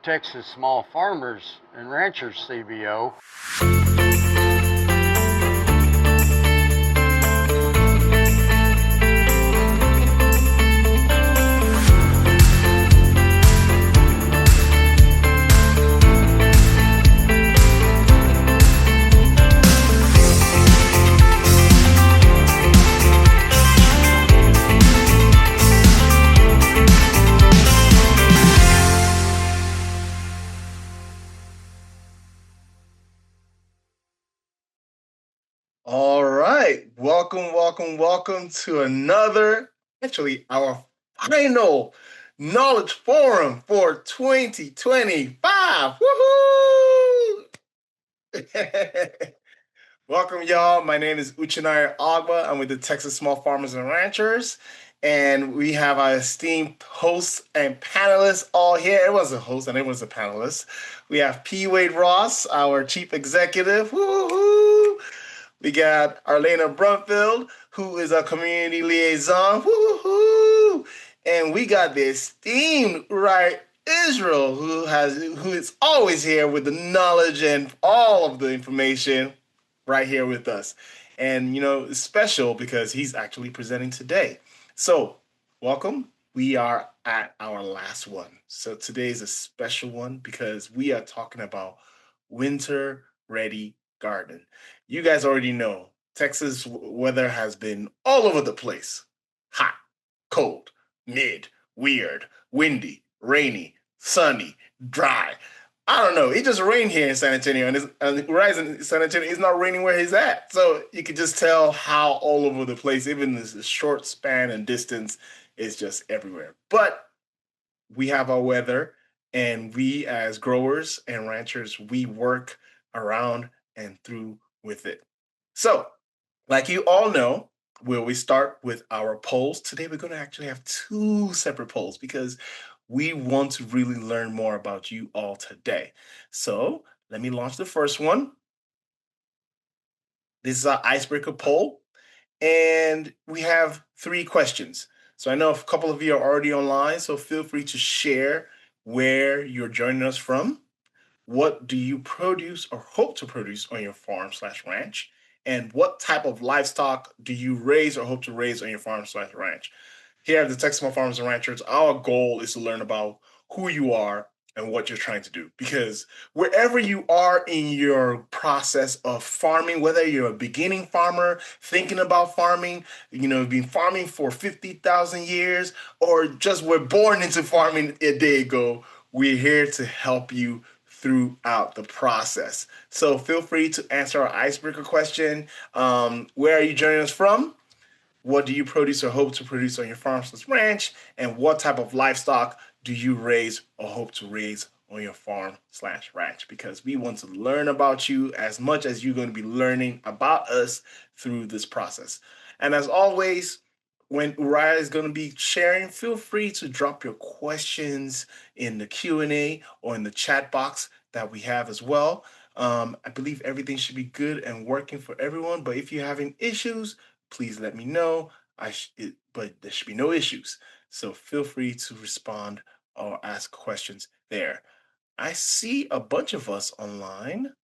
Texas Small Farmers and Ranchers CBO. All right. Welcome to our final Knowledge Forum for 2025. Woohoo! Welcome, y'all. My name is Uchenari Agba. I'm with the Texas Small Farmers and Ranchers. And we have our esteemed hosts and panelists all here. Everyone's a host and everyone's a panelist. We have P. Wade Ross, our chief executive. Woohoo! We got Arlena Brumfield, who is a community liaison. Woo-hoo! And we got the esteemed Uriah Israel, who is always here with the knowledge and all of the information right here with us. And it's special because he's actually presenting today. So, welcome. We are at our last one. So today is a special one because we are talking about winter ready garden. You guys already know Texas weather has been all over the place. Hot, cold, mid, weird, windy, rainy, sunny, dry. I don't know. It just rained here in San Antonio, and Rise in San Antonio is not raining where he's at. So you can just tell how all over the place, even this short span and distance, is just everywhere. But we have our weather, and we as growers and ranchers, we work around and through with it. So, like you all know, we start with our polls. Today, we're going to actually have two separate polls because we want to really learn more about you all today. So, let me launch the first one. This is our icebreaker poll, and we have three questions. So, I know a couple of you are already online, so feel free to share where you're joining us from. What do you produce or hope to produce on your farm/ranch? And what type of livestock do you raise or hope to raise on your farm/ranch? Here at the Texas Small Farmers and Ranchers, our goal is to learn about who you are and what you're trying to do. Because wherever you are in your process of farming, whether you're a beginning farmer thinking about farming, been farming for 50,000 years, or just were born into farming a day ago, we're here to help you throughout the process. So feel free to answer our icebreaker question. Where are you joining us from? What do you produce or hope to produce on your farm/ranch? And what type of livestock do you raise or hope to raise on your farm/ranch? Because we want to learn about you as much as you're going to be learning about us through this process. And as always, when Uriah is going to be sharing, feel free to drop your questions in the Q&A or in the chat box that we have as well. I believe everything should be good and working for everyone, but if you're having issues, please let me know. But there should be no issues. So feel free to respond or ask questions there. I see a bunch of us online,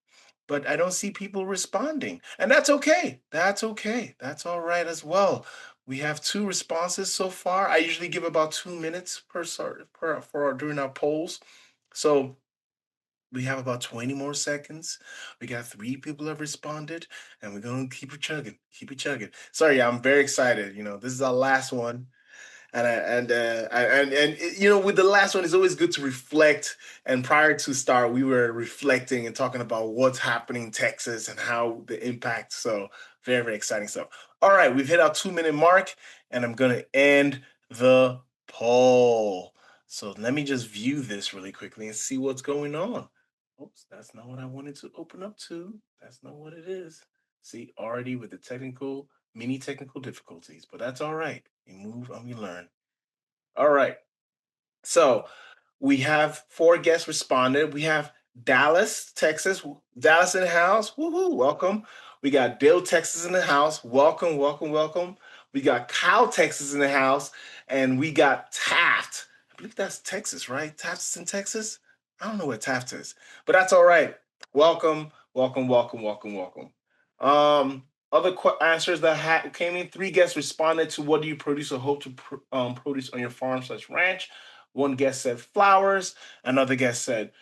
but I don't see people responding. And that's okay. That's okay. That's all right as well. We have two responses so far. I usually give about 2 minutes per during our polls. So we have about 20 more seconds. We got three people have responded, and we're gonna keep it chugging, keep it chugging. Sorry, I'm very excited. This is our last one, and with the last one, it's always good to reflect. And prior to start, we were reflecting and talking about what's happening in Texas and how the impact. So very, very exciting stuff. All right, we've hit our 2 minute mark, and I'm gonna end the poll. So let me just view this really quickly and see what's going on. Oops, that's not what I wanted to open up to. That's not what it is. See, already with the mini technical difficulties, but that's all right. We move and we learn. All right. So we have four guests responded. We have Dallas, Texas. Dallas in the house. Woohoo, welcome. We got Bill, Texas in the house. Welcome, welcome, welcome. We got Kyle, Texas in the house. And we got Taft. I believe that's Texas, right? Taft's in Texas? I don't know what Taft is, but that's all right. Welcome, welcome, welcome, welcome, welcome. Other answers that came in. Three guests responded to what do you produce or hope to produce on your farm/ranch. One guest said flowers. Another guest said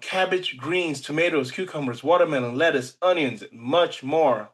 cabbage, greens, tomatoes, cucumbers, watermelon, lettuce, onions, and much more.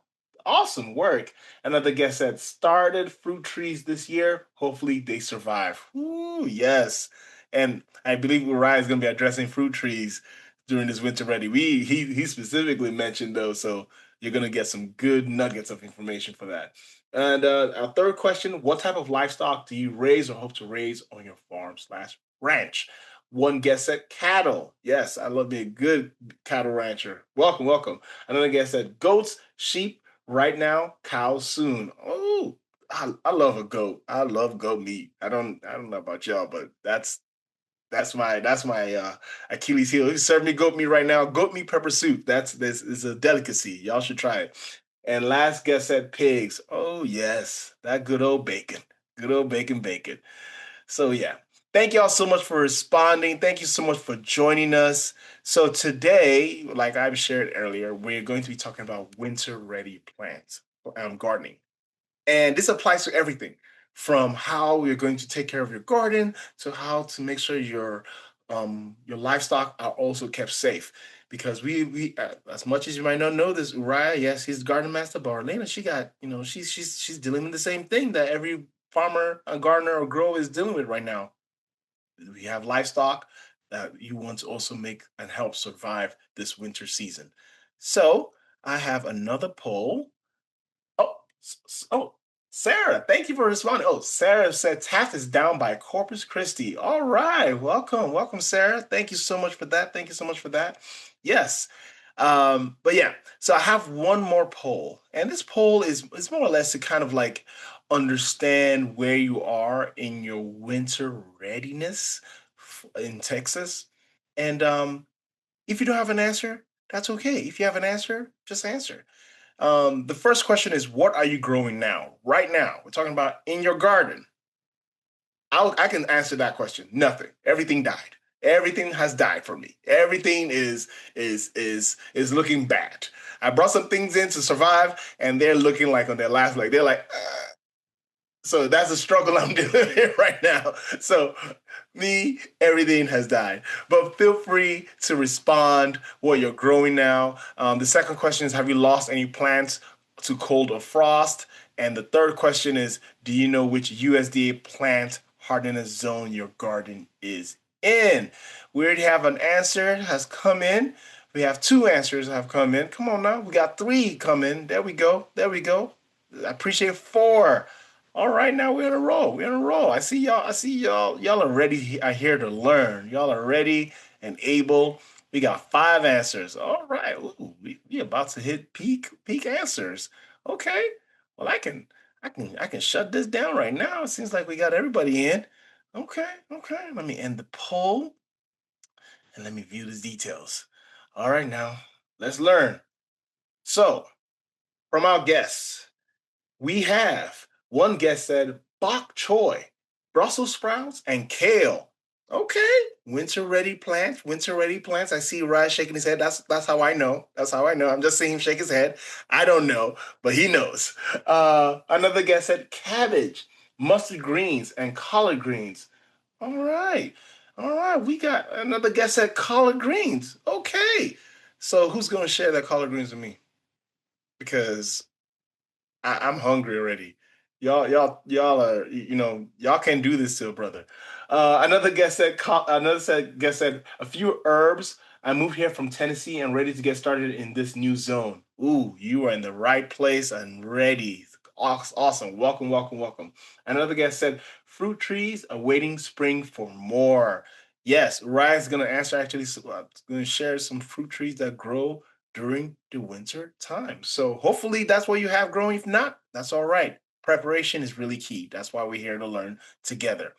Awesome work. Another guest said started fruit trees this year. Hopefully they survive. Ooh, yes. And I believe Uriah is going to be addressing fruit trees during this winter ready. He specifically mentioned those, so you're going to get some good nuggets of information for that. And our third question: what type of livestock do you raise or hope to raise on your farm/ranch? One guest said cattle. Yes, I love being a good cattle rancher. Welcome, welcome. Another guest said goats, sheep. Right now, cows soon. Oh, I love a goat. I love goat meat. I don't know about y'all, but that's my Achilles heel. You serve me goat meat right now. Goat meat pepper soup. This is a delicacy. Y'all should try it. And last guest said pigs. Oh yes, that good old bacon. Good old bacon, bacon. So yeah. Thank y'all so much for responding. Thank you so much for joining us. So today, like I've shared earlier, we're going to be talking about winter ready plants, gardening. And this applies to everything from how you're going to take care of your garden to how to make sure your livestock are also kept safe. Because as much as you might not know this, Uriah, yes, he's the garden master, but Arlena, she got, she's dealing with the same thing that every farmer, a gardener, or grower is dealing with right now. We have livestock that you want to also make and help survive this winter season. So I have another poll. Oh, oh, Sarah, thank you for responding. Oh, Sarah said Taft is down by Corpus Christi. All right, welcome, welcome, Sarah. Thank you so much for that. Thank you so much for that. Yes, but yeah. So I have one more poll, and this poll is more or less to kind of like understand where you are in your winter readiness in Texas, and if you don't have an answer, that's okay. If you have an answer, just answer. The first question is, what are you growing now? Right now, we're talking about in your garden. I can answer that question. Nothing. Everything died. Everything has died for me. Everything is looking bad. I brought some things in to survive, and they're looking like on their last leg. They're like, so that's a struggle I'm dealing with right now. So me, everything has died. But feel free to respond what you're growing now. The second question is, have you lost any plants to cold or frost? And the third question is, do you know which USDA plant hardiness zone your garden is in? We already have an answer has come in. We have two answers have come in. Come on now. We got three come in. There we go. There we go. I appreciate four. All right, now we're in a roll. We're in a roll. I see y'all. I see y'all. Y'all are ready. I here to learn. Y'all are ready and able. We got five answers. All right. Ooh, we about to hit peak answers. Okay. Well, I can shut this down right now. It seems like we got everybody in. Okay. Okay. Let me end the poll and let me view the details. All right, now let's learn. So, from our guests, we have one guest said bok choy, Brussels sprouts, and kale. Okay, winter ready plants. Winter ready plants. I see Ryan shaking his head. That's how I know. That's how I know. I'm just seeing him shake his head. I don't know, but he knows. Another guest said cabbage, mustard greens, and collard greens. All right, all right. We got another guest said collard greens. Okay, so who's going to share that collard greens with me? Because I'm hungry already. Y'all are, y'all can't do this to a brother. Another guest said, guest said, a few herbs. I moved here from Tennessee and ready to get started in this new zone. Ooh, you are in the right place and ready. Awesome. Welcome, welcome, welcome. Another guest said, fruit trees awaiting spring for more. Yes, Ryan's going to answer actually, going to share some fruit trees that grow during the winter time. So hopefully that's what you have growing. If not, that's all right. Preparation is really key. That's why we're here to learn together.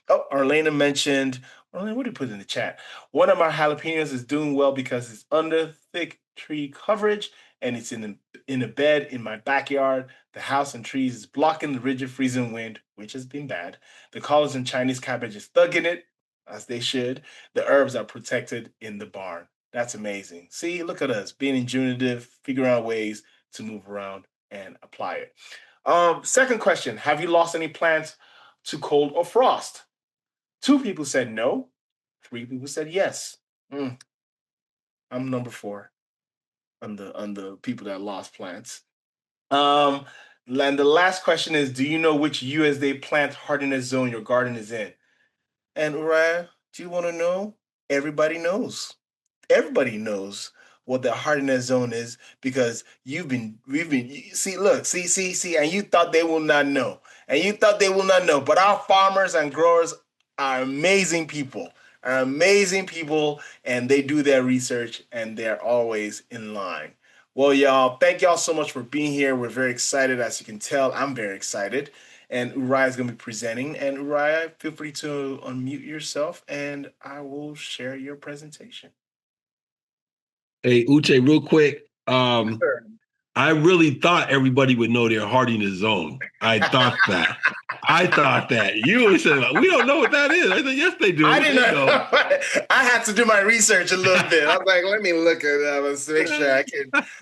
Oh, Arlena mentioned, Arlena, what did you put in the chat? One of my jalapenos is doing well because it's under thick tree coverage and it's in a bed in my backyard. The house and trees is blocking the rigid freezing wind, which has been bad. The collards and Chinese cabbage is thugging it. as they should. The herbs are protected in the barn. That's amazing. See, look at us being ingenuitive, figuring out ways to move around and apply it. Second question: have you lost any plants to cold or frost? Two people said no. Three people said yes. Mm, I'm number four on the people that lost plants. Um, and the last question is: do you know which USDA plant hardiness zone your garden is in? And Uriah, do you want to know? Everybody knows. Everybody knows what the hardiness zone is because we've been see, look, see, and you thought they will not know. And you thought they will not know. But our farmers and growers are amazing people, and they do their research and they're always in line. Well, y'all, thank y'all so much for being here. We're very excited. As you can tell, I'm very excited. And Uriah is going to be presenting. And Uriah, feel free to unmute yourself and I will share your presentation. Hey, Uche, real quick. Sure. I really thought everybody would know their hardiness zone. I thought that. I thought that. You always said, we don't know what that is. I said, yes, they do. I didn't They know. know. I had to do my research a little bit. I was like, let me look at that to make sure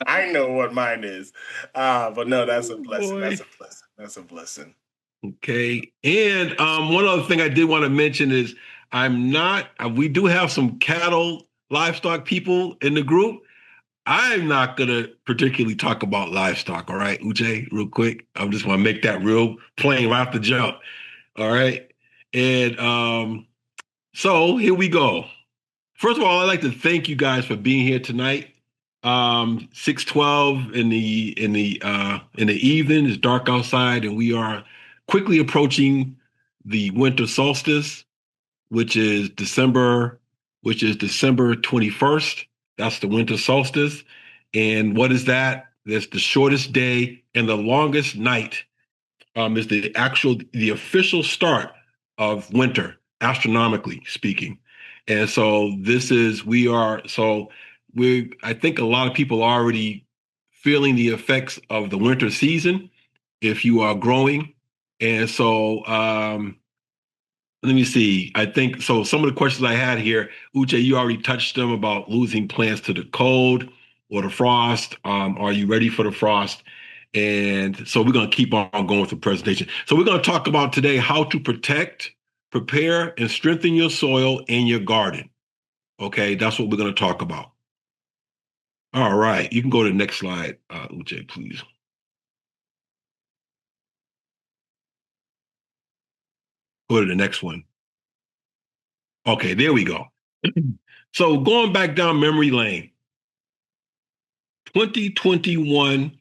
I know what mine is. But no, that's a Oh, blessing. boy. That's a blessing. That's a blessing. Okay. And one other thing I did want to mention is I'm not, we do have some cattle, livestock people in the group. I'm not going to particularly talk about livestock. All right, Uche, real quick. I just want to make that real plain right off the jump. All right. And so here we go. First of all, I'd like to thank you guys for being here tonight. 6:12 in the evening. It's dark outside, and we are quickly approaching the winter solstice, which is December 21st. That's the winter solstice. And what is that? That's the shortest day and the longest night. Is the official start of winter, astronomically speaking. And so I think a lot of people are already feeling the effects of the winter season if you are growing. And so let me see. I think so. Some of the questions I had here, Uche, you already touched them about losing plants to the cold or the frost. Are you ready for the frost? And so we're going to keep on going with the presentation. So we're going to talk about today how to protect, prepare, and strengthen your soil and your garden. Okay, that's what we're going to talk about. All right, you can go to the next slide, Uche, please. Go to the next one. Okay, there we go. So going back down memory lane, 2021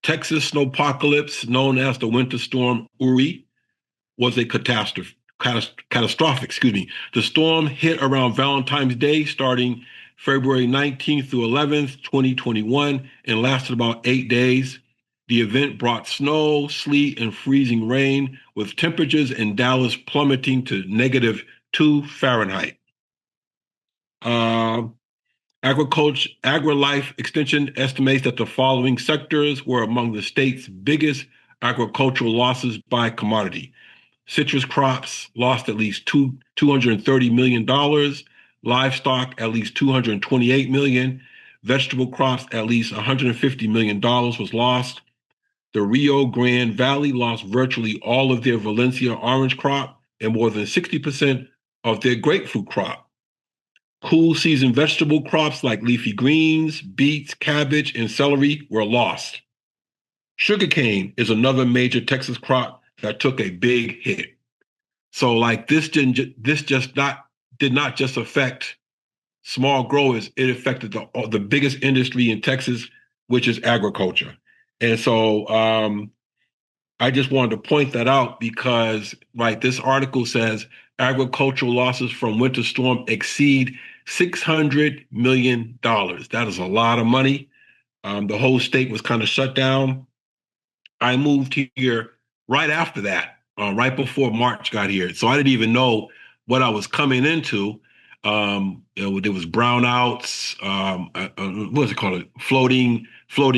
Texas snowpocalypse, known as the Winter Storm Uri, was a catastrophic. Excuse me. The storm hit around Valentine's Day, starting February 19th through 11th, 2021, and lasted about 8 days. The event brought snow, sleet, and freezing rain, with temperatures in Dallas plummeting to -2 Fahrenheit. Uh, AgriLife Extension estimates that the following sectors were among the state's biggest agricultural losses by commodity. Citrus crops lost at least $230 million, livestock at least $228 million, vegetable crops at least $150 million was lost. The Rio Grande Valley lost virtually all of their Valencia orange crop and more than 60% of their grapefruit crop. Cool season vegetable crops like leafy greens, beets, cabbage, and celery were lost. Sugarcane is another major Texas crop that took a big hit. So like this just not did not just affect small growers, it affected the biggest industry in Texas, which is agriculture. And so I just wanted to point that out because, right, this article says agricultural losses from winter storm exceed $600 million. That is a lot of money. The whole state was kind of shut down. I moved here right after that, right before March got here. So I didn't even know what I was coming into. There was brownouts. What is it called? Floating. What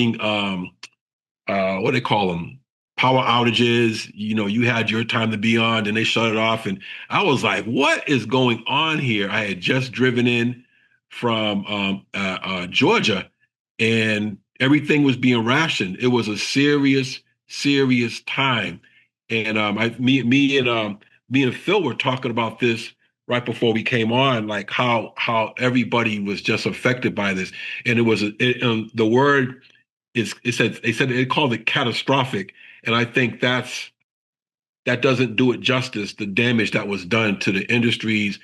do they call them? power outages. You had your time to be on, and they shut it off. And I was like, what is going on here? I had just driven in from Georgia, and everything was being rationed. It was a serious, serious time. And me and Phil were talking about this right before we came on, like how everybody was just affected by this. And the word is it said they called it catastrophic, and I think that doesn't do it justice. The damage that was done to the industries,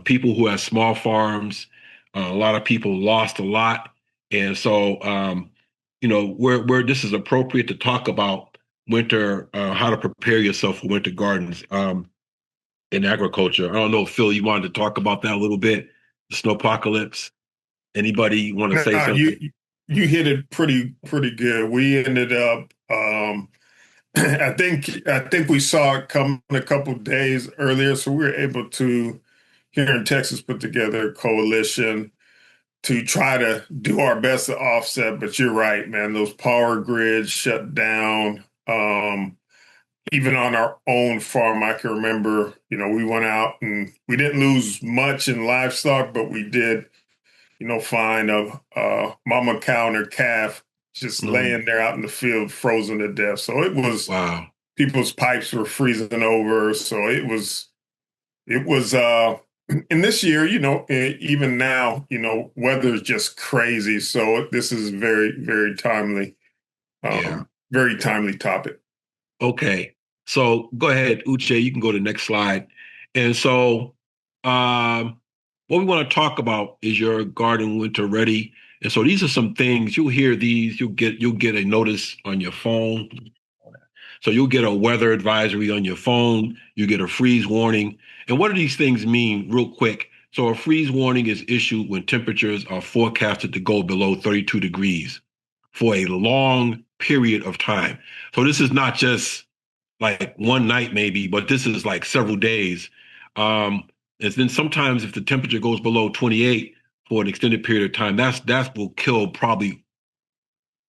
people who have small farms, a lot of people lost a lot, and so where this is appropriate to talk about winter, how to prepare yourself for winter gardens in agriculture. I don't know, Phil, you wanted to talk about that a little bit, the snowpocalypse. Anybody want to say Nah, something? you hit it pretty good. We ended up I think we saw it coming a couple days earlier, so we were able to here in Texas put together a coalition to try to do our best to offset. But you're right, man. Those power grids shut down. Even on our own farm, I can remember, we went out and we didn't lose much in livestock, but we did, find a mama cow and her calf just Mm, laying there out in the field, frozen to death. So it was wow. people's pipes were freezing over. So it was and this year, even now, weather's just crazy. So this is very, Yeah. very timely topic. Okay. So go ahead, Uche, you can go to the next slide. And so what we want to talk about is your garden winter ready. And so these are some things you'll hear these, you'll get a notice on your phone. So you'll get a weather advisory on your phone, you get a freeze warning. And what do these things mean real quick? So a freeze warning is issued when temperatures are forecasted to go below 32 degrees for a long period of time. So this is not just like one night maybe, but this is like several days. And then sometimes if the temperature goes below 28 for an extended period of time, that will kill probably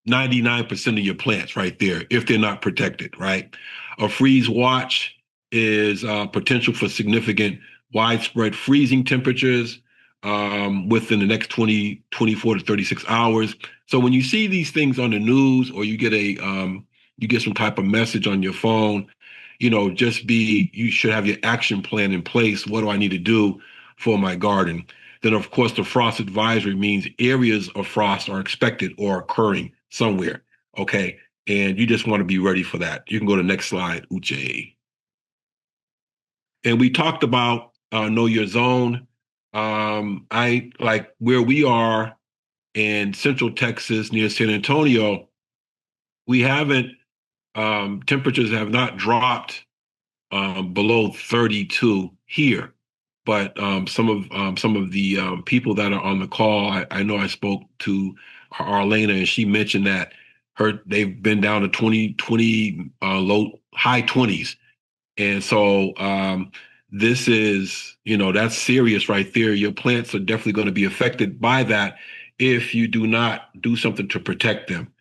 99% of your plants right there if they're not protected, right? A freeze watch is potential for significant widespread freezing temperatures within the next 24 to 36 hours. So when you see these things on the news or you get some type of message on your phone, you should have your action plan in place. What do I need to do for my garden? Then, of course, the frost advisory means areas of frost are expected or occurring somewhere. Okay. And you just want to be ready for that. You can go to the next slide, Uche. And we talked about know your zone. I like where we are in Central Texas near San Antonio. We haven't, temperatures have not dropped below 32 here. But some of the people that are on the call, I know I spoke to Arlena, and she mentioned that they've been down to 20, low high 20s, and so this is that's serious right there. Your plants are definitely going to be affected by that if you do not do something to protect them.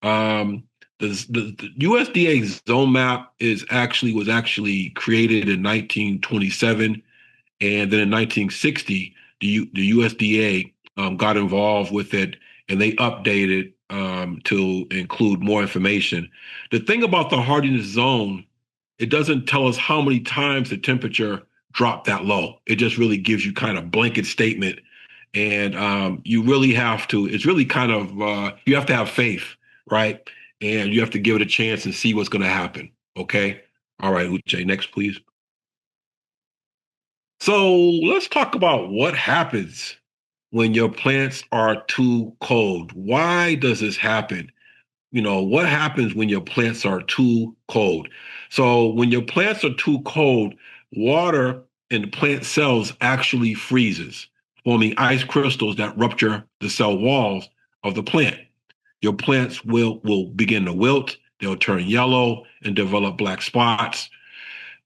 Um, the USDA zone map was actually created in 1927, and then in 1960, the USDA got involved with it, and they updated to include more information. The thing about the hardiness zone, it doesn't tell us how many times the temperature dropped that low. It just really gives you kind of blanket statement, and you really have to. It's really kind of you have to have faith, right? And you have to give it a chance and see what's going to happen. Okay. All right, Uche, next, please. So let's talk about what happens when your plants are too cold. Why does this happen? What happens when your plants are too cold? So when your plants are too cold, water in the plant cells actually freezes, forming ice crystals that rupture the cell walls of the plant. Your plants will begin to wilt, they'll turn yellow and develop black spots.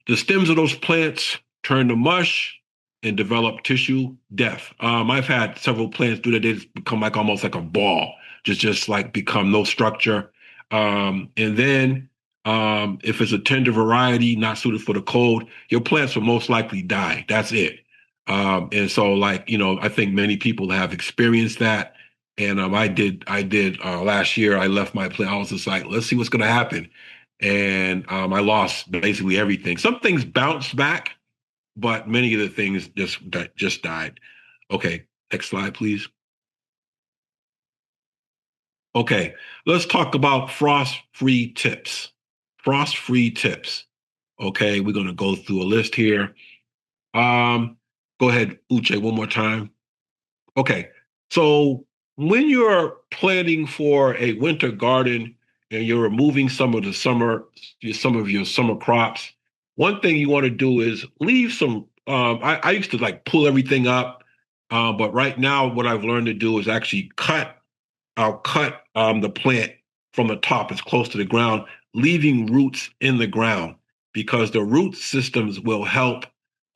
The stems of those plants turn to mush and develop tissue death. I've had several plants do that. They just become like almost like a ball, just like become no structure. And then If it's a tender variety, not suited for the cold, your plants will most likely die. That's it. And so, like, I think many people have experienced that. And I did last year. I left my plant. I was just like, let's see what's going to happen. And I lost basically everything. Some things bounced back, but many of the things just died. Okay, next slide, please. Okay, let's talk about frost-free tips. Frost-free tips. Okay, we're going to go through a list here. Go ahead, Uche, one more time. Okay, so when you're planning for a winter garden and you're removing some of your summer crops, one thing you want to do is leave some. I used to like pull everything up, but right now what I've learned to do is actually I'll cut the plant from the top as close to the ground, leaving roots in the ground because the root systems will help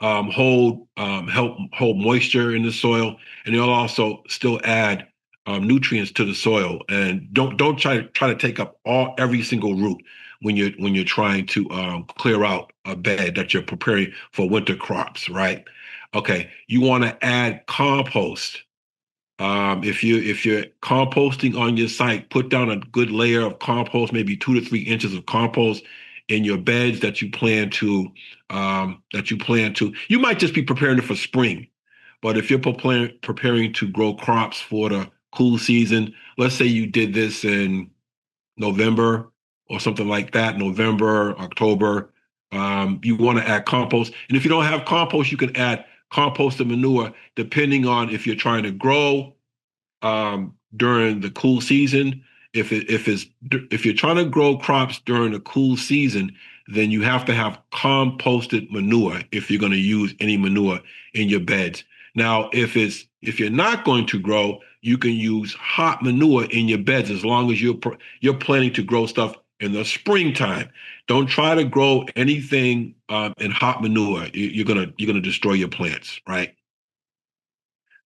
hold moisture in the soil, and they'll also still add nutrients to the soil. And don't try to take up every single root when you're trying to clear out a bed that you're preparing for winter crops, right? Okay, you want to add compost. If you're composting on your site, put down a good layer of compost, maybe 2 to 3 inches of compost in your beds that you plan to. You might just be preparing it for spring, but if you're preparing to grow crops for the cool season, let's say you did this in November or something like that, November, October. You want to add compost, and if you don't have compost, you can add compost and manure, depending on if you're trying to grow during the cool season. If you're trying to grow crops during the cool season, then you have to have composted manure if you're going to use any manure in your beds. Now, if you're not going to grow, you can use hot manure in your beds as long as you're planning to grow stuff in the springtime. Don't try to grow anything in hot manure. You're gonna destroy your plants, right?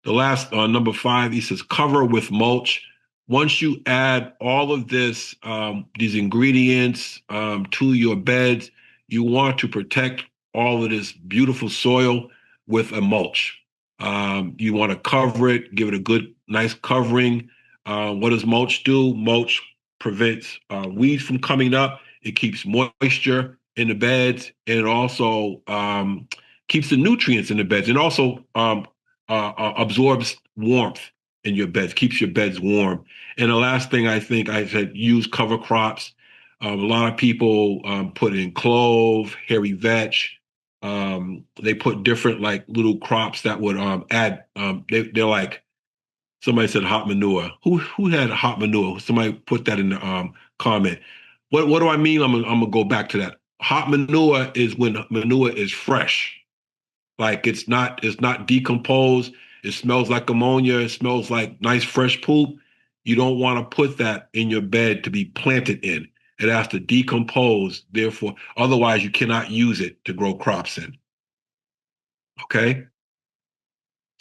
The last number 5, he says cover with mulch. Once you add all of these ingredients to your beds, you want to protect all of this beautiful soil with a mulch. You want to cover it, give it a good, nice covering. What does mulch do? Mulch prevents weeds from coming up. It keeps moisture in the beds, and it also keeps the nutrients in the beds, and also absorbs warmth in your beds, keeps your beds warm. And the last thing I think I said, use cover crops. A lot of people put in clove, hairy vetch. They put different like little crops that would add. They're like somebody said hot manure. Who had hot manure? Somebody put that in the comment. What do I mean? I'm gonna go back to that. Hot manure is when manure is fresh. Like it's not decomposed. It smells like ammonia. It smells like nice fresh poop. You don't want to put that in your bed to be planted in. It has to decompose. Therefore, otherwise you cannot use it to grow crops in. Okay.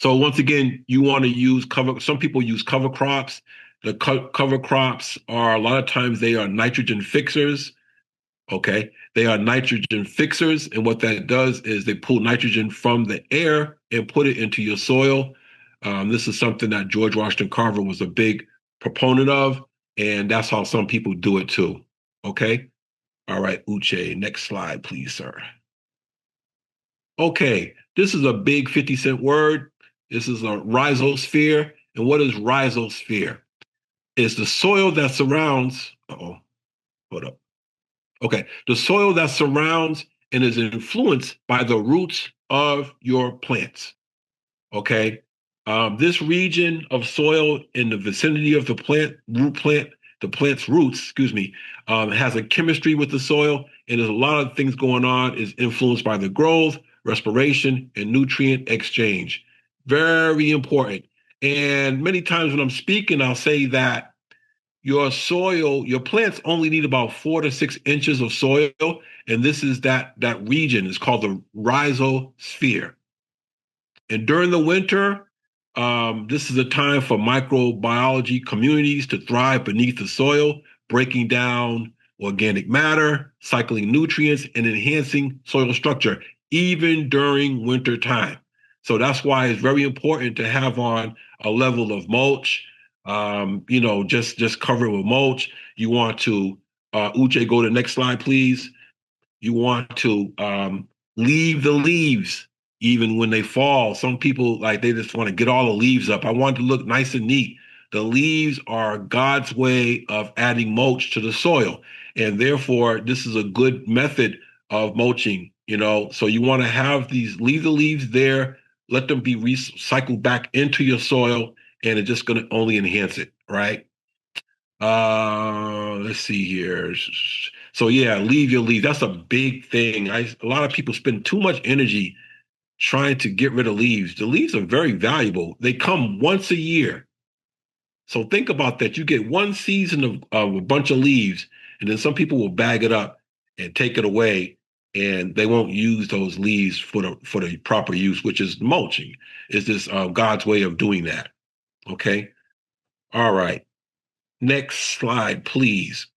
So once again, you want to use cover. Some people use cover crops. The cover crops are a lot of times they are nitrogen fixers. Okay. They are nitrogen fixers. And what that does is they pull nitrogen from the air and put it into your soil. This is something that George Washington Carver was a big proponent of. And that's how some people do it too. Okay. All right, Uche, next slide, please, sir. Okay. This is a big 50-cent word. This is a rhizosphere. And what is rhizosphere? It's the soil that surrounds, hold up. Okay, the soil that surrounds and is influenced by the roots of your plants. Okay, this region of soil in the vicinity of the the plant's roots, has a chemistry with the soil, and there's a lot of things going on. Is influenced by the growth, respiration, and nutrient exchange. Very important. And many times when I'm speaking, I'll say that your plants only need about 4 to 6 inches of soil, and this is that region is called the rhizosphere. And during the winter, this is a time for microbiology communities to thrive beneath the soil, breaking down organic matter, cycling nutrients, and enhancing soil structure, even during winter time. So that's why it's very important to have on a level of mulch. Just cover it with mulch. You want to, Uche, go to the next slide, please. You want to leave the leaves even when they fall. Some people, like, they just want to get all the leaves up. I want it to look nice and neat. The leaves are God's way of adding mulch to the soil. And therefore, this is a good method of mulching, So you want to leave the leaves there, let them be recycled back into your soil, and it's just going to only enhance it, right? Let's see here. So yeah, leave your leaves. That's a big thing. A lot of people spend too much energy trying to get rid of leaves. The leaves are very valuable. They come once a year. So think about that. You get one season of a bunch of leaves, and then some people will bag it up and take it away, and they won't use those leaves for the proper use, which is mulching. It's just God's way of doing that. Okay. All right. Next slide, please.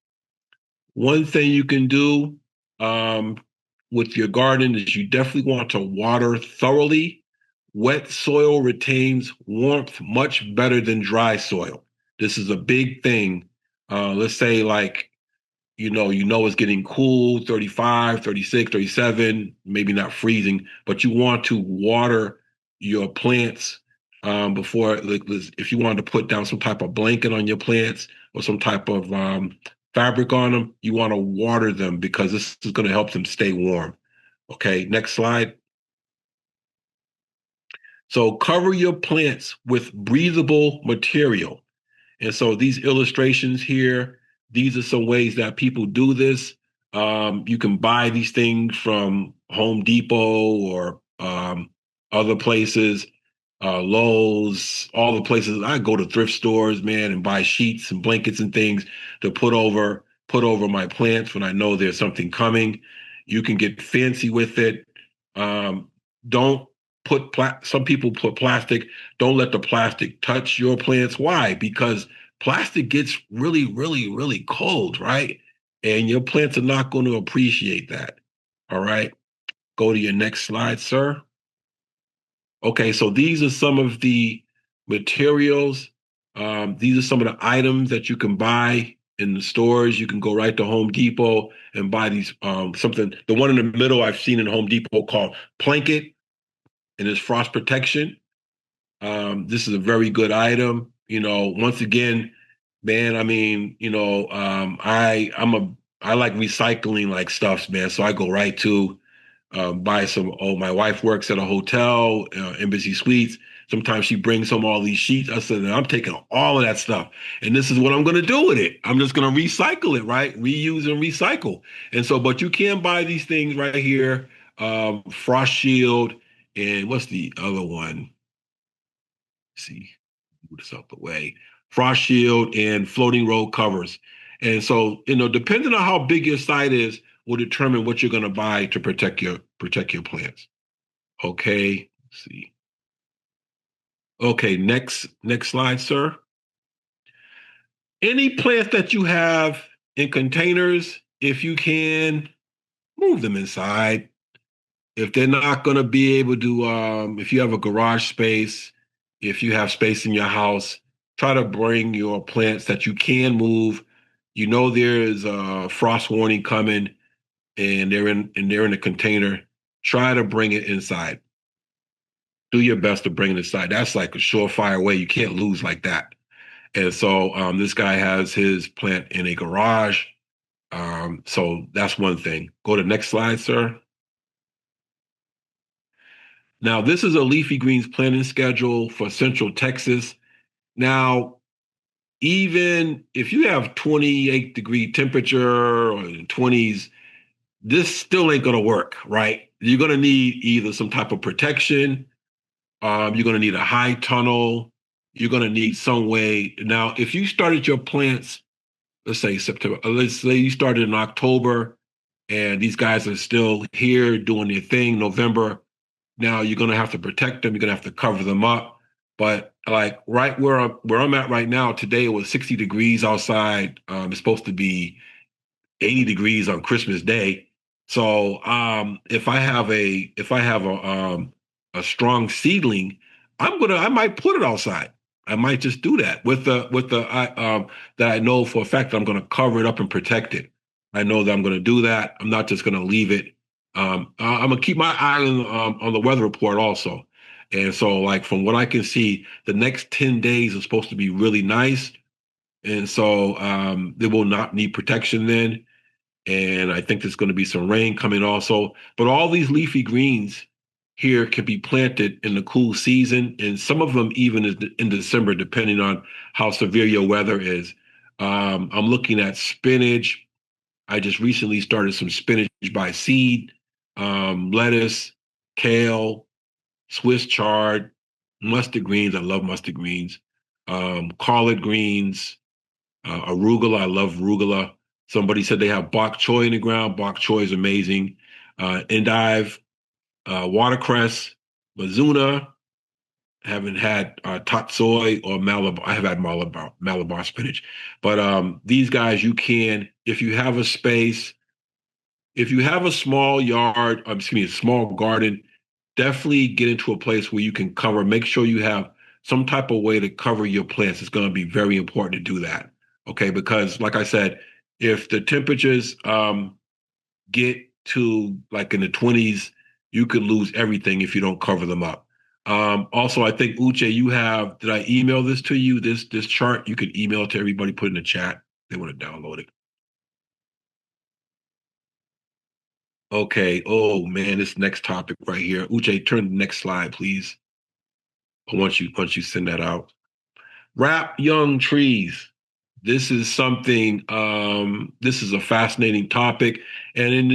One thing you can do with your garden is you definitely want to water thoroughly. Wet soil retains warmth much better than dry soil. This is a big thing. Let's say, like, it's getting cool, 35, 36, 37, maybe not freezing, but you want to water your plants before, like, if you wanted to put down some type of blanket on your plants or some type of fabric on them, you want to water them because this is going to help them stay warm. Okay, next slide. So cover your plants with breathable material. And so these illustrations here, these are some ways that people do this. You can buy these things from Home Depot or other places, Lowe's, all the places. I go to thrift stores, man, and buy sheets and blankets and things to put over my plants when I know there's something coming. You can get fancy with it. Don't put some people put plastic. Don't let the plastic touch your plants. Why? Because plastic gets really, really, really cold, right? And your plants are not going to appreciate that. All right. Go to your next slide, sir. Okay, so these are some of the materials. These are some of the items that you can buy in the stores. You can go right to Home Depot and buy these something. The one in the middle I've seen in Home Depot called Planket, and it's frost protection. This is a very good item. Once again, man, I mean, I like recycling like stuffs, man. So I go right to buy some. Oh, my wife works at a hotel, Embassy Suites. Sometimes she brings home all these sheets. I said, I'm taking all of that stuff, and this is what I'm going to do with it. I'm just going to recycle it, right? Reuse and recycle. And so, but you can buy these things right here, Frost Shield, and what's the other one? Let's see, move this out the way. Frost Shield and floating road covers. And so, depending on how big your site is, will determine what you're going to buy to protect your plants. Okay, let's see. Okay, next slide, sir. Any plants that you have in containers, if you can, move them inside. If they're not going to be able to, if you have a garage space, if you have space in your house, try to bring your plants that you can move. There is a frost warning coming, and they're in a container. Try to bring it inside. Do your best to bring it inside. That's like a surefire way. You can't lose like that. And so this guy has his plant in a garage. So that's one thing. Go to the next slide, sir. Now, this is a leafy greens planting schedule for Central Texas. Now, even if you have 28-degree temperature or 20s, this still ain't going to work, right? You're going to need either some type of protection. You're going to need a high tunnel. You're going to need some way. Now, if you started your plants, let's say September, let's say you started in October, and these guys are still here doing their thing, November. Now you're going to have to protect them. You're going to have to cover them up. But like right where I'm at right now, today it was 60 degrees outside. It's supposed to be 80 degrees on Christmas Day. So if I have a strong seedling, I might put it outside. I might just do that that I know for a fact that I'm gonna cover it up and protect it. I know that I'm gonna do that. I'm not just gonna leave it. I'm gonna keep my eye on the weather report also. And so, like from what I can see, the next 10 days are supposed to be really nice. And so they will not need protection then. And I think there's going to be some rain coming also. But all these leafy greens here can be planted in the cool season, and some of them even in December, depending on how severe your weather is. I'm looking at spinach. I just recently started some spinach by seed, lettuce, kale, Swiss chard, mustard greens. I love mustard greens. Collard greens, arugula. I love arugula. Somebody said they have bok choy in the ground. Bok choy is amazing. Endive, watercress, mizuna. Haven't had tatsoi or Malabar. I have had Malabar spinach. But these guys, you can, if you have a space, if you have a small yard, excuse me, a small garden, definitely get into a place where you can cover. Make sure you have some type of way to cover your plants. It's going to be very important to do that. Okay, because like I said, if the temperatures get to like in the 20s, you could lose everything if you don't cover them up. Also, I think Uche, did I email this to you? This chart, you can email it to everybody, put in the chat. They want to download it. Okay. Oh man, this next topic right here. Uche, turn to the next slide, please. Once you send that out. Wrap young trees. This is something. This is a fascinating topic, and in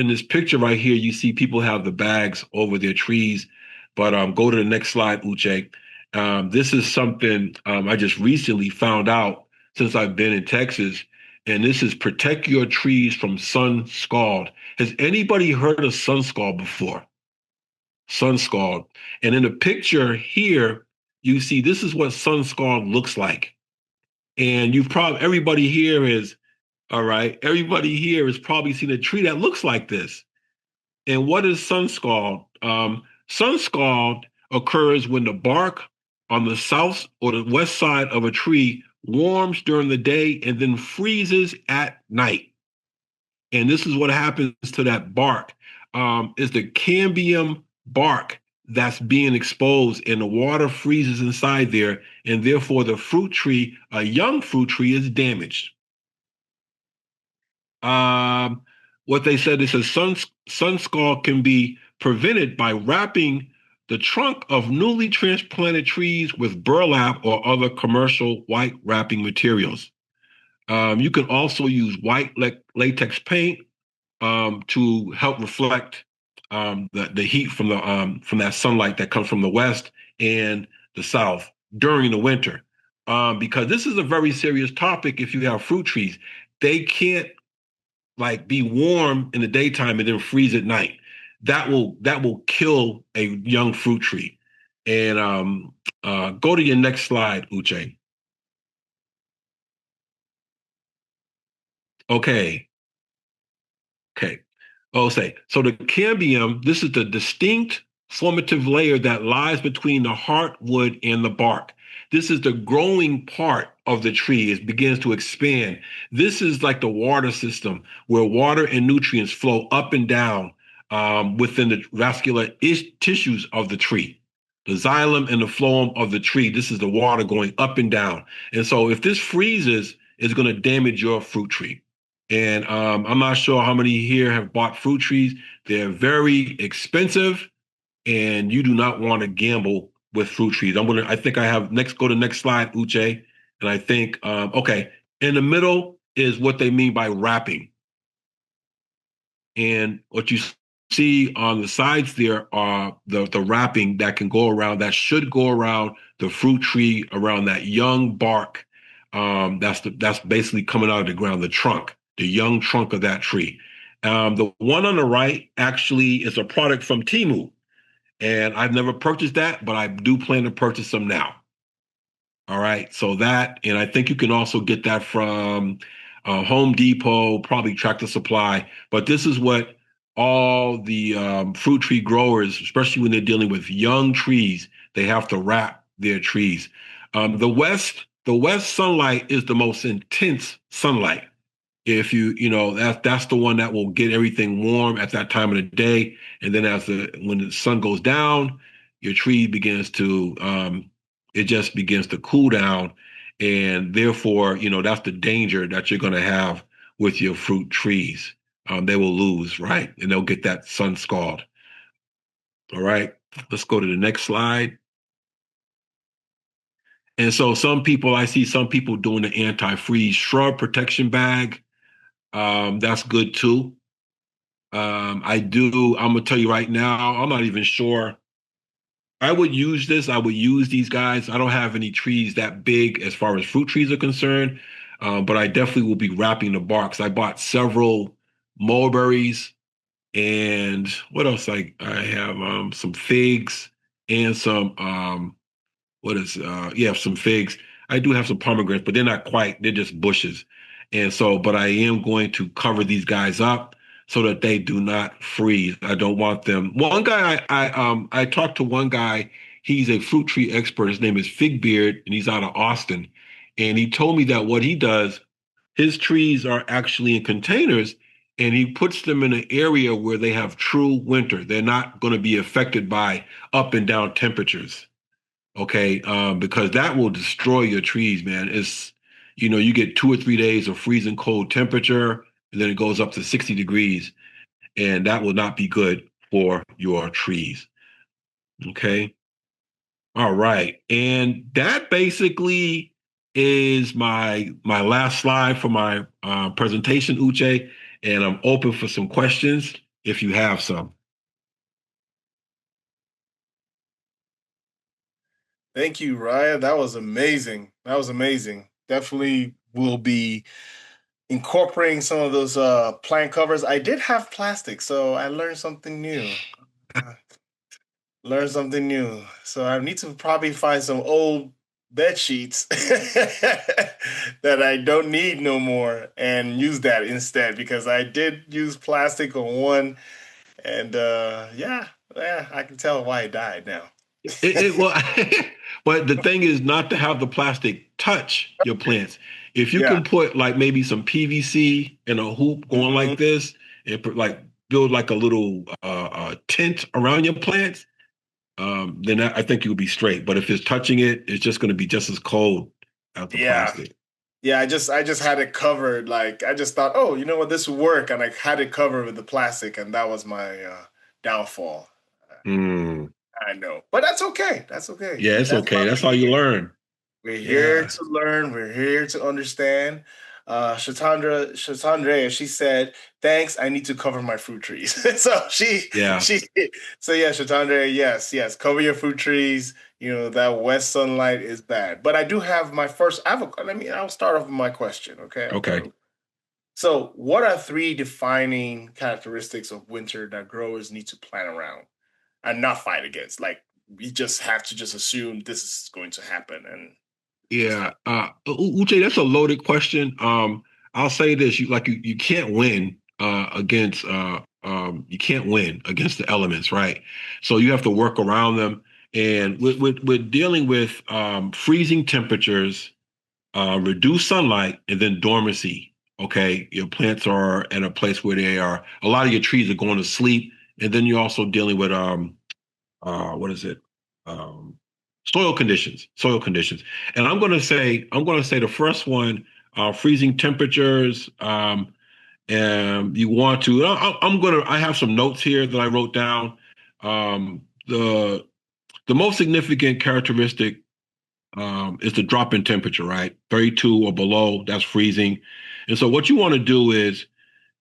this picture right here, you see people have the bags over their trees. But go to the next slide, Uche. This is something I just recently found out since I've been in Texas, and this is protect your trees from sun scald. Has anybody heard of sun scald before? Sun scald, and in the picture here, you see this is what sun scald looks like. And you've probably everybody here is all right. Everybody here has probably seen a tree that looks like this. And what is sun scald? Sun scald occurs when the bark on the south or the west side of a tree warms during the day and then freezes at night. And this is what happens to that bark. Is the cambium bark that's being exposed, and the water freezes inside there, and therefore the fruit tree, a young fruit tree, is damaged. What they said is a sun scald can be prevented by wrapping the trunk of newly transplanted trees with burlap or other commercial white wrapping materials. You can also use white latex paint to help reflect the heat from that sunlight that comes from the west and the south during the winter. Because this is a very serious topic. If you have fruit trees, they can't like be warm in the daytime and then freeze at night. That will kill a young fruit tree. And go to your next slide, Uche. Okay. Okay. Oh, say so the cambium. This is the distinct formative layer that lies between the heartwood and the bark. This is the growing part of the tree. It begins to expand. This is like the water system where water and nutrients flow up and down within the vascular tissues of the tree. The xylem and the phloem of the tree. This is the water going up and down. And so if this freezes, it's going to damage your fruit tree. And I'm not sure how many here have bought fruit trees. They're very expensive, and you do not want to gamble with fruit trees. I think I have next. Go to next slide, Uche. And I think okay. In the middle is what they mean by wrapping, and what you see on the sides there are the wrapping that can go around. That should go around the fruit tree, around that young bark. That's basically coming out of the ground, the trunk, the young trunk of that tree. The one on the right actually is a product from Temu, and I've never purchased that, but I do plan to purchase some now. All right, so that, and I think you can also get that from Home Depot, probably Tractor Supply. But this is what all the fruit tree growers, especially when they're dealing with young trees, they have to wrap their trees. The west sunlight is the most intense sunlight. If that's the one that will get everything warm at that time of the day, and then when the sun goes down, your tree begins to it just begins to cool down, and therefore that's the danger that you're going to have with your fruit trees. They will lose, right, and they'll get that sun scald. All right, let's go to the next slide. And so I see some people doing the anti-freeze shrub protection bag. That's good too. I'm gonna tell you right now, I'm not even sure. I would use this. I would use these guys. I don't have any trees that big as far as fruit trees are concerned, but I definitely will be wrapping the bark. I bought several mulberries and what else? I have some figs and some some figs. I do have some pomegranates, but they're not quite, they're just bushes. And so, but I am going to cover these guys up so that they do not freeze. I don't want them. One guy I talked to one guy, he's a fruit tree expert. His name is Figbeard, and he's out of Austin. And he told me that what he does, his trees are actually in containers, and he puts them in an area where they have true winter. They're not going to be affected by up and down temperatures. Okay, because that will destroy your trees, man. You get 2 or 3 days of freezing cold temperature, and then it goes up to 60 degrees, and that will not be good for your trees. Okay. All right. And that basically is my last slide for my presentation, Uche, and I'm open for some questions if you have some. Thank you, Ryan. That was amazing. That was amazing. Definitely will be incorporating some of those plant covers. I did have plastic, so I learned something new. Learn something new. So I need to probably find some old bed sheets that I don't need no more and use that instead because I did use plastic on one and yeah, I can tell why it died now. Well, but the thing is not to have the plastic touch your plants. If you Yeah. can put like maybe some PVC in a hoop going like this and build like a little tent around your plants, then I think you'll be straight. But if it's touching it, it's just going to be just as cold as the Yeah. plastic. Yeah, I just had it covered. Like I just thought, oh, you know what, this would work, and I had it covered with the plastic, and that was my downfall. Mm. I know, but that's okay. That's okay. Yeah, it's That's why okay. That's how we're you here. learn. We're here Yeah. to learn. We're here to understand. Shatandrea, she said, "Thanks. I need to cover my fruit trees." so Yeah. so yeah, Shatandrea, yes, cover your fruit trees. That west sunlight is bad. But I do have my first avocado. I'll start off with my question. Okay. Okay. So, what are three defining characteristics of winter that growers need to plan around and not fight against? Like, we just have to just assume this is going to happen and just Yeah. have. Uche, that's a loaded question. I'll say this: you can't win against you can't win against the elements, right? So you have to work around them. And with dealing with freezing temperatures, reduced sunlight, and then dormancy. Okay, your plants are at a place where they are. A lot of your trees are going to sleep, and then you're also dealing with what is it? Um, soil conditions. And I'm going to say the first one, freezing temperatures. And you want to, I have some notes here that I wrote down. The most significant characteristic is the drop in temperature, right? 32 or below, that's freezing. And so what you want to do is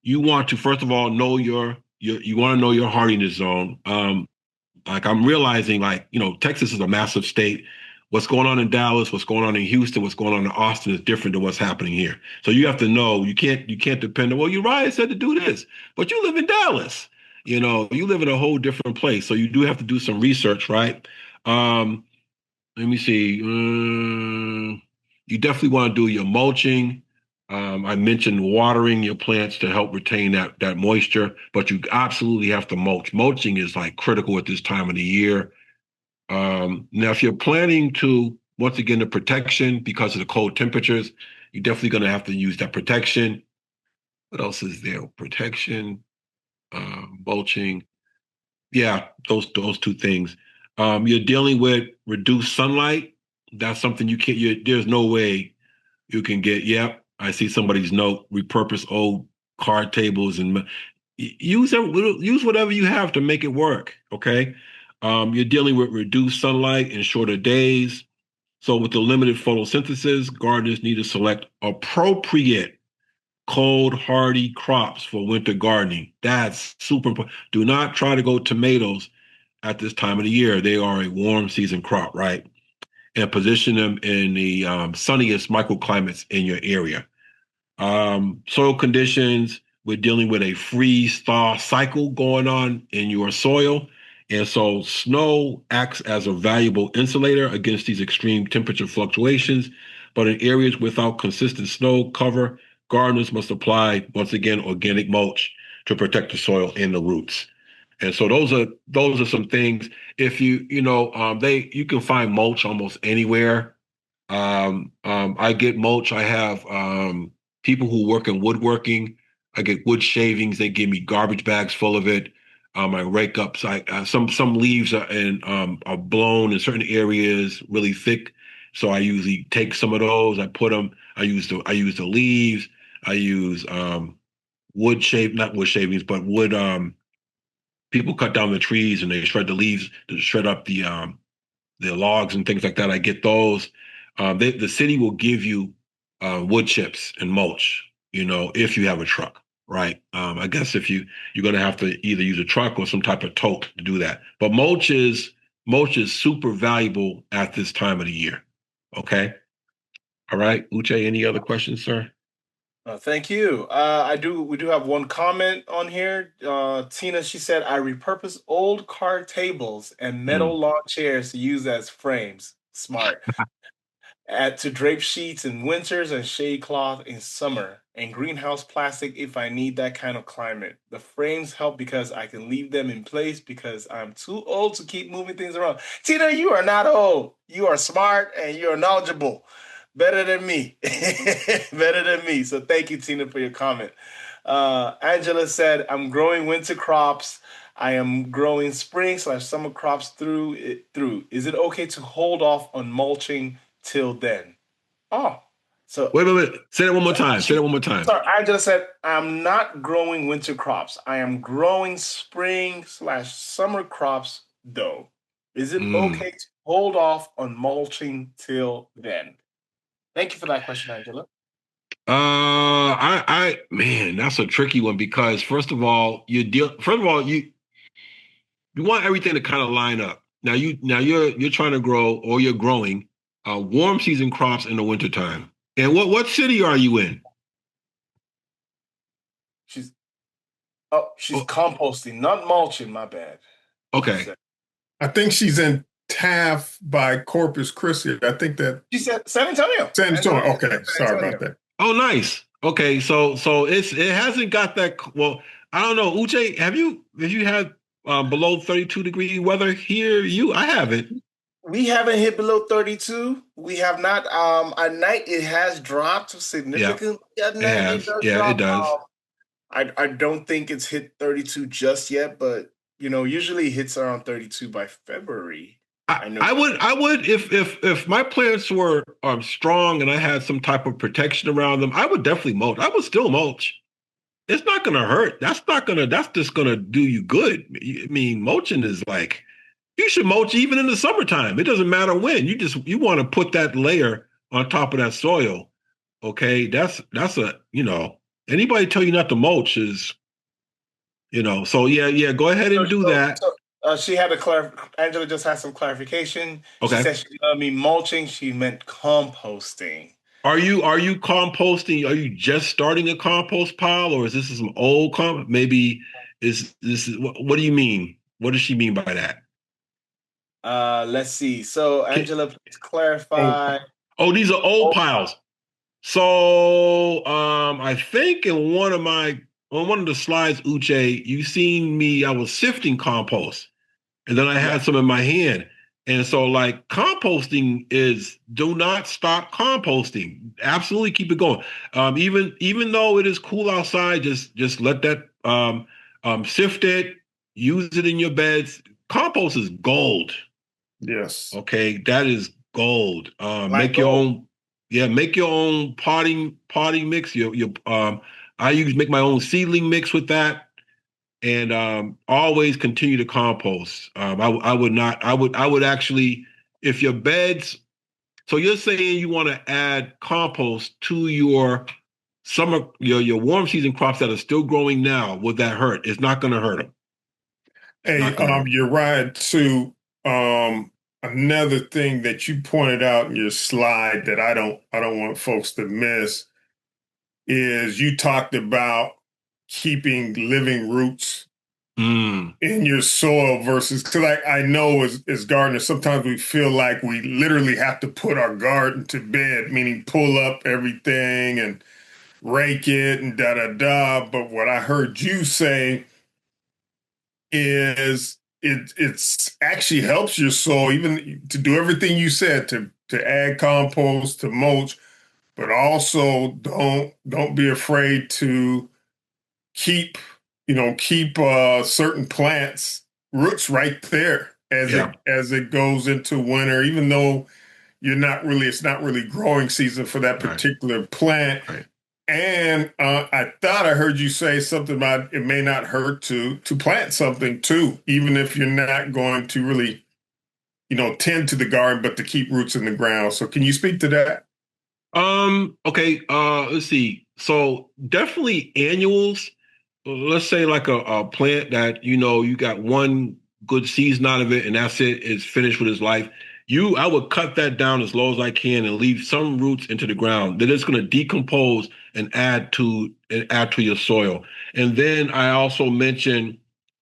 you want to, first of all, know you want to know your hardiness zone. Like I'm realizing, like, Texas is a massive state. What's going on in Dallas, what's going on in Houston, what's going on in Austin is different than what's happening here. So you have to know, you can't depend on, well, Uriah said to do this, but you live in Dallas. You live in a whole different place. So you do have to do some research, right? Let me see. You definitely want to do your mulching. I mentioned watering your plants to help retain that moisture, but you absolutely have to mulch. Mulching is like critical at this time of the year. Now, if you're planning to, once again, the protection because of the cold temperatures, you're definitely going to have to use that protection. What else is there? Protection, mulching. Yeah, those two things. You're dealing with reduced sunlight. That's something you can't. There's no way you can get. Yep, I see somebody's note. Repurpose old card tables and use whatever you have to make it work. Okay. You're dealing with reduced sunlight and shorter days. So with the limited photosynthesis, gardeners need to select appropriate cold hardy crops for winter gardening. That's super important. Do not try to go tomatoes at this time of the year. They are a warm season crop, right? And position them in the sunniest microclimates in your area. Soil conditions, we're dealing with a freeze-thaw cycle going on in your soil. And so snow acts as a valuable insulator against these extreme temperature fluctuations. But in areas without consistent snow cover, gardeners must apply, once again, organic mulch to protect the soil and the roots. And so those are some things. If you can find mulch almost anywhere. I get mulch. I have people who work in woodworking. I get wood shavings. They give me garbage bags full of it. I rake up some leaves are blown in certain areas really thick. So I usually take some of those. I put them. I use the leaves. I use not wood shavings, but wood. People cut down the trees and they shred the leaves to shred up the logs and things like that. I get those. The city will give you wood chips and mulch, if you have a truck, right? I guess if you're going to have to either use a truck or some type of tote to do that. But mulch is super valuable at this time of the year. Okay. All right. Uche, any other questions, sir? Thank you. We do have one comment on here. Tina, she said, I repurpose old card tables and metal lawn chairs to use as frames. Smart. Add to drape sheets in winters and shade cloth in summer, and greenhouse plastic if I need that kind of climate. The frames help because I can leave them in place because I'm too old to keep moving things around. Tina, you are not old. You are smart and you are knowledgeable. Better than me. Better than me. So thank you, Tina, for your comment. Angela said, I'm growing winter crops. I am growing spring/summer crops through. Is it okay to hold off on mulching till then? Oh, so Wait. Say that one more time. Say that one more time. Sorry, Angela said, I'm not growing winter crops. I am growing spring/summer crops, though. Is it okay to hold off on mulching till then? Thank you for that question, Angela. Man, that's a tricky one because first of all, you want everything to kind of line up. Now you're trying to grow or you're growing warm season crops in the wintertime. And what city are you in? She's composting, not mulching, my bad. Okay. I think she's in Taft by Corpus Christi. I think that she said San Antonio. San Antonio. Okay, sorry about that. Oh, nice. Okay, so it hasn't got that. Well, I don't know. Uche, have you had below 32-degree weather here? I haven't. We haven't hit below 32. We have not. At night it has dropped significantly. Yeah, at night, it does. I don't think it's hit 32 just yet, but usually it hits around 32 by February. I would if my plants were strong and I had some type of protection around them, I would definitely mulch. I would still mulch. It's not going to hurt. That's just going to do you good. I mean, mulching is like, you should mulch even in the summertime. It doesn't matter when. You want to put that layer on top of that soil. Okay. That's anybody tell you not to mulch is, so yeah, go ahead and do that. She had Angela just had some clarification. Okay. She said she didn't mean mulching, she meant composting. Are you composting? Are you just starting a compost pile, or is this some old compost? Maybe what do you mean? What does she mean by that? Let's see. So Angela, please clarify. Oh, these are old piles. So I think on one of the slides, Uche, you seen me, I was sifting compost and then I Yeah. had some in my hand. And so like composting is do not stop composting. Absolutely keep it going. Even though it is cool outside, just let that sift it, use it in your beds. Compost is gold. Yes. Okay, that is gold. Like Make your gold. own, yeah, make your own potting mix. I make my own seedling mix with that, and always continue to compost. I would not, I would actually, if your beds. So you're saying you want to add compost to your your warm season crops that are still growing now? Would that hurt? It's not going to hurt them. It's Hey, not going to hurt 'em. you're right too. Another thing that you pointed out in your slide that I don't want folks to miss is you talked about keeping living roots Mm, in your soil versus because I know as gardeners sometimes we feel like we literally have to put our garden to bed, meaning pull up everything and rake it and da da da. But what I heard you say is it's actually helps your soil even to do everything you said to add compost to mulch, but also don't be afraid to keep keep certain plants roots right there yeah, as it goes into winter, even though it's not really growing season for that right, particular plant. right. And I thought I heard you say something about it may not hurt to plant something too, even if you're not going to really, tend to the garden, but to keep roots in the ground. So can you speak to that? Okay, let's see. So definitely annuals. Let's say like a plant that you got one good season out of it and that's it, it's finished with its life. I would cut that down as low as I can and leave some roots into the ground. Then it's going to decompose and add to your soil. And then I also mentioned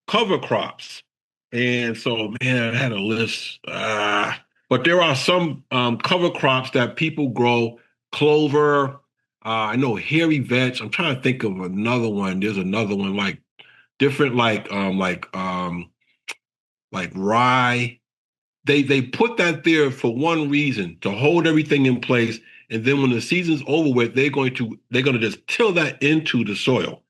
cover crops. And so, man, I had a list. But there are some cover crops that people grow. Clover. I know hairy vetch. I'm trying to think of another one. There's another one like different, like rye. They put that there for one reason to hold everything in place, and then when the season's over with, they're going to just till that into the soil,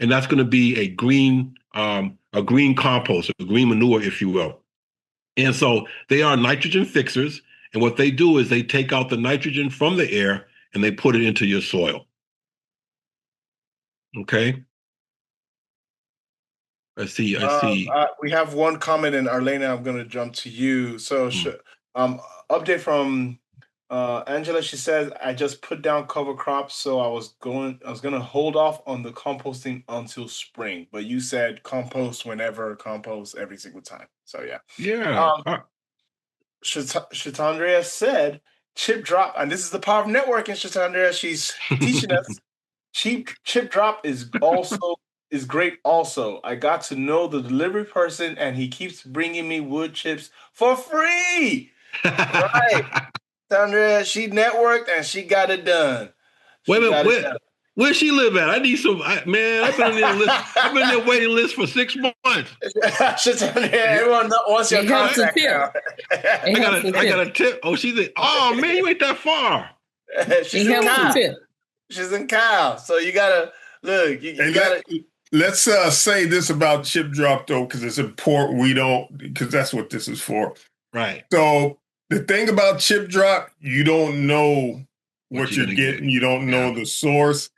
and that's going to be a green compost, a green manure, if you will. And so they are nitrogen fixers, and what they do is they take out the nitrogen from the air and they put it into your soil. Okay. I see. We have one comment, and Arlena, I'm going to jump to you. So, Mm. update from Angela. She says, "I just put down cover crops, so I was going to hold off on the composting until spring. But you said compost whenever, compost every single time. So yeah." Yeah. Um, Shatandrea said, "Chip drop," and this is the power of networking. Shatandrea, she's teaching us. Cheap chip drop is great also. I got to know the delivery person and he keeps bringing me wood chips for free. Right. Sandra, she networked and she got it done. Wait a She minute. got it done. Where she live at? I need some. Man, I've been on their list. I've been on their waiting list for 6 months. Everyone wants your It helps a contact tip. now. I got a tip. Oh, she's in. Oh man, you ain't that far. She's It in helps a Kyle. tip. She's in Kyle. So you gotta look. You Hey, gotta. let's say this about chip drop though, because it's important we don't, because that's what this is for. Right. So the thing about chip drop, you don't know What what you you're gonna get? getting. You don't Yeah. know the source.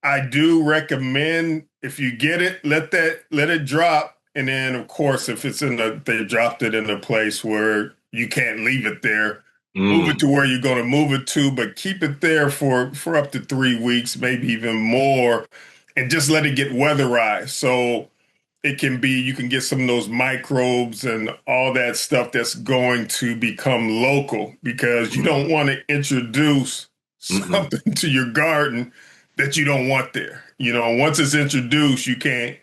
I do recommend if you get it, let it drop. And then of course, if they dropped it in a place where you can't leave it there, move it Mm. to where you're going to move it to, but keep it there for up to 3 weeks, maybe even more, and just let it get weatherized. So you can get some of those microbes and all that stuff that's going to become local because you don't want to introduce Mm-mm. something to your garden that you don't want there. Once it's introduced, you can't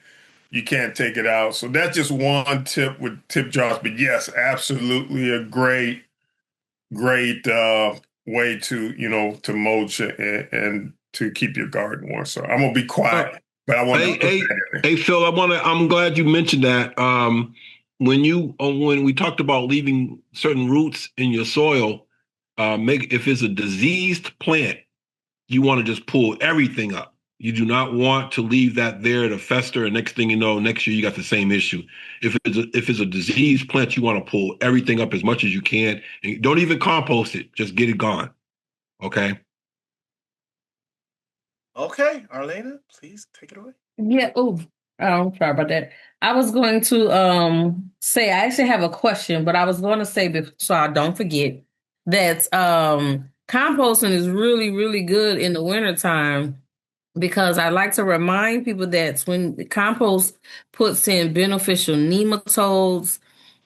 take it out. So that's just one tip with tip drops. But yes, absolutely a great way to mulch and to keep your garden warm. So I'm gonna be quiet, but I want to Hey, put that hey, in there. hey, Phil. I'm glad you mentioned that. When we talked about leaving certain roots in your soil, make if it's a diseased plant, you want to just pull everything up. You do not want to leave that there to fester, and next thing you know, next year you got the same issue. If it's a diseased plant, you want to pull everything up as much as you can, and don't even compost it. Just get it gone. Okay. Okay, Arlena, please take it away. Yeah. Oh, sorry about that. I was going to say I actually have a question, but I was going to say so I don't forget that composting is really, really good in the wintertime because I like to remind people that when the compost puts in beneficial nematodes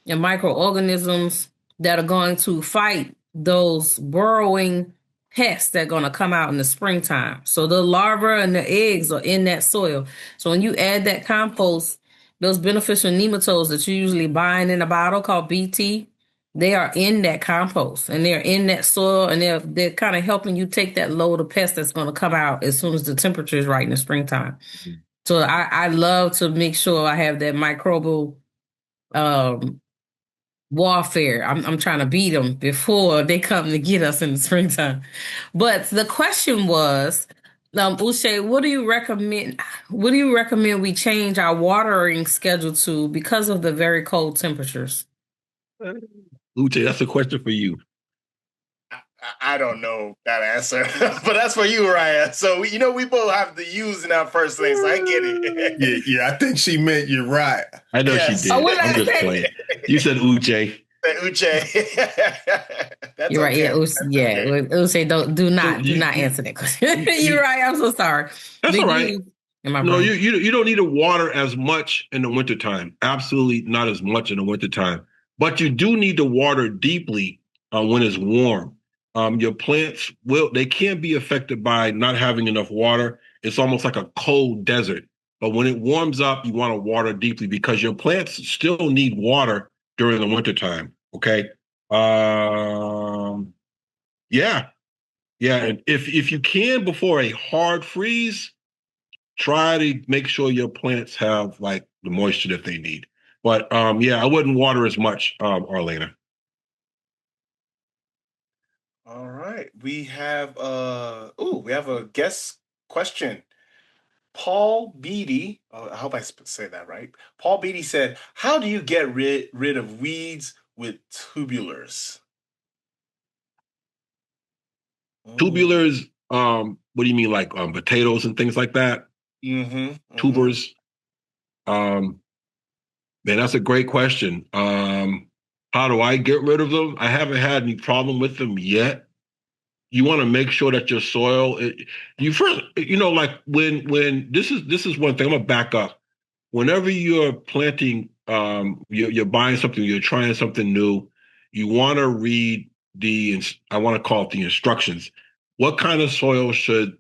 and microorganisms that are going to fight those burrowing pests that are going to come out in the springtime. So the larvae and the eggs are in that soil. So when you add that compost, those beneficial nematodes that you usually buy in a bottle called BT, they are in that compost and they're in that soil and they're kind of helping you take that load of pests that's going to come out as soon as the temperature is right in the springtime. So I love to make sure I have that microbial um, warfare. I'm trying to beat them before they come to get us in the springtime. But the question was, Uche, what do you recommend? What do you recommend we change our watering schedule to because of the very cold temperatures? Uche, that's a question for you. I don't know that answer, but that's for you, Ryan. So we both have the U's in our first name, so I get it. Yeah. I think she meant you're right. I know Yes. she did. Oh, what did I'm I just say? playing. You said Uche. Uche. That's You're right. okay. Yeah, Uche, do not You, answer that question. you, You're right. I'm so sorry. that's The all right. use in my No, brain. you don't need to water as much in the wintertime. Absolutely not as much in the wintertime. But you do need to water deeply when it's warm. Your plants they can be affected by not having enough water. It's almost like a cold desert. But when it warms up, you want to water deeply because your plants still need water during the wintertime. Okay. Um, yeah. Yeah. And if you can before a hard freeze, try to make sure your plants have like the moisture that they need. But yeah, I wouldn't water as much, Arlena. All right. We have a guest question. Paul Beatty, I hope I say that right. Paul Beatty said, "How do you get rid of weeds with tubulars?" Tubulars, what do you mean, like potatoes and things like that? Tubers. Man, that's a great question. How do I get rid of them? I haven't had any problem with them yet. You want to make sure that your soil, you first, like when this is one thing. I'm gonna back up. Whenever you're planting, you're buying something, you're trying something new, you want to read I want to call it the instructions. What kind of soil should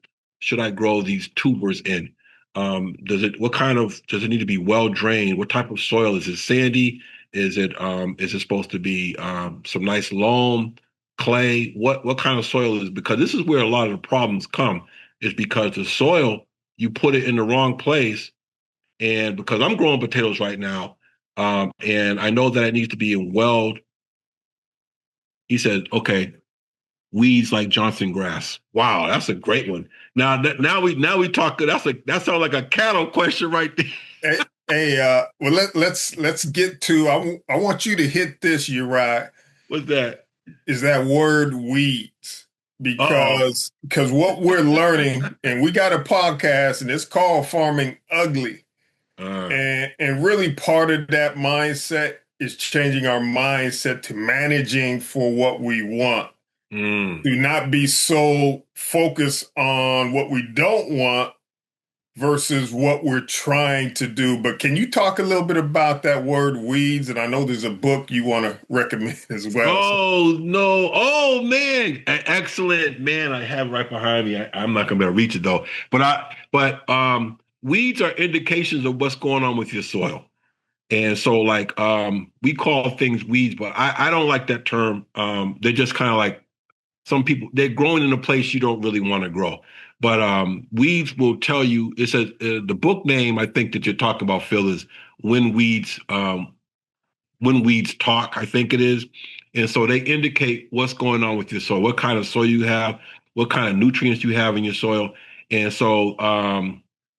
I grow these tubers in? Does it need to be well drained? What type of soil is it? Sandy? Is it supposed to be some nice loam, clay? What kind of soil is it? Because this is where a lot of the problems come, is because the soil, you put it in the wrong place. And because I'm growing potatoes right now, and I know that it needs to be in weld, he said, okay, weeds like Johnson grass. Wow, that's a great one. Now we talk. That sounds like a cattle question right there. Well, let's get to. I want you to hit this, Uriah. What's that? Is that word weeds? Because what we're learning, and we got a podcast, and it's called Farming Ugly. And really part of that mindset is changing our mindset to managing for what we want. Do not be so focused on what we don't want versus what we're trying to do. But can you talk a little bit about that word weeds? And I know there's a book you want to recommend as well. Oh, no. Oh, man. Excellent. Man, I have it right behind me. I'm not going to be able to reach it, though. But weeds are indications of what's going on with your soil. And so, like, we call things weeds, but I don't like that term. They're just kind of like some people, they're growing in a place you don't really want to grow. But weeds will tell you, it says the book name I think that you're talking about, Phil, is When Weeds When Weeds Talk, I think it is. And so they indicate what's going on with your soil, what kind of soil you have, what kind of nutrients you have in your soil. And so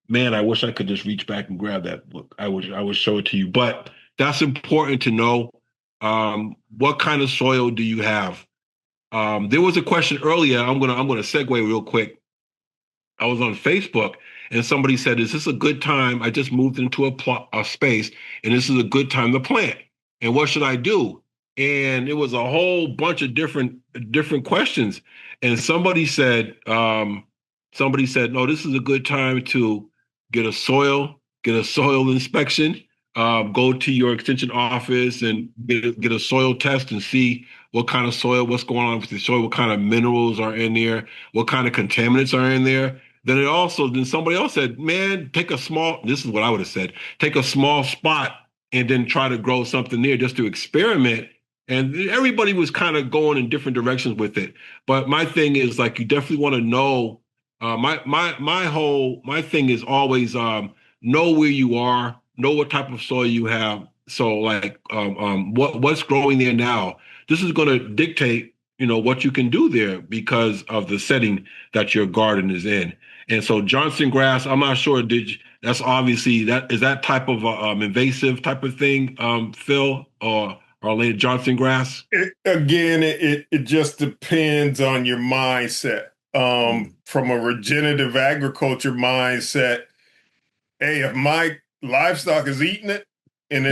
man, I wish I could just reach back and grab that book. I would show it to you. But that's important to know. What kind of soil do you have? There was a question earlier. I'm gonna segue real quick. I was on Facebook and somebody said, "Is this a good time? I just moved into a space, and this is a good time to plant. And what should I do?" And it was a whole bunch of different questions. And somebody said, "No, this is a good time to get a soil inspection. Go to your extension office and get a soil test and see what kind of soil, what's going on with the soil, what kind of minerals are in there, what kind of contaminants are in there." Then somebody else said, "Man, this is what I would have said, take a small spot and then try to grow something there just to experiment." And everybody was kind of going in different directions with it. But my thing is, like, you definitely want to know. My thing is always know where you are, know what type of soil you have. So like what's growing there now. This is going to dictate, what you can do there because of the setting that your garden is in. And so Johnson grass, I'm not sure. That's obviously that type of invasive type of thing, Phil, or later Johnson grass? It just depends on your mindset. From a regenerative agriculture mindset, hey, if my livestock is eating it and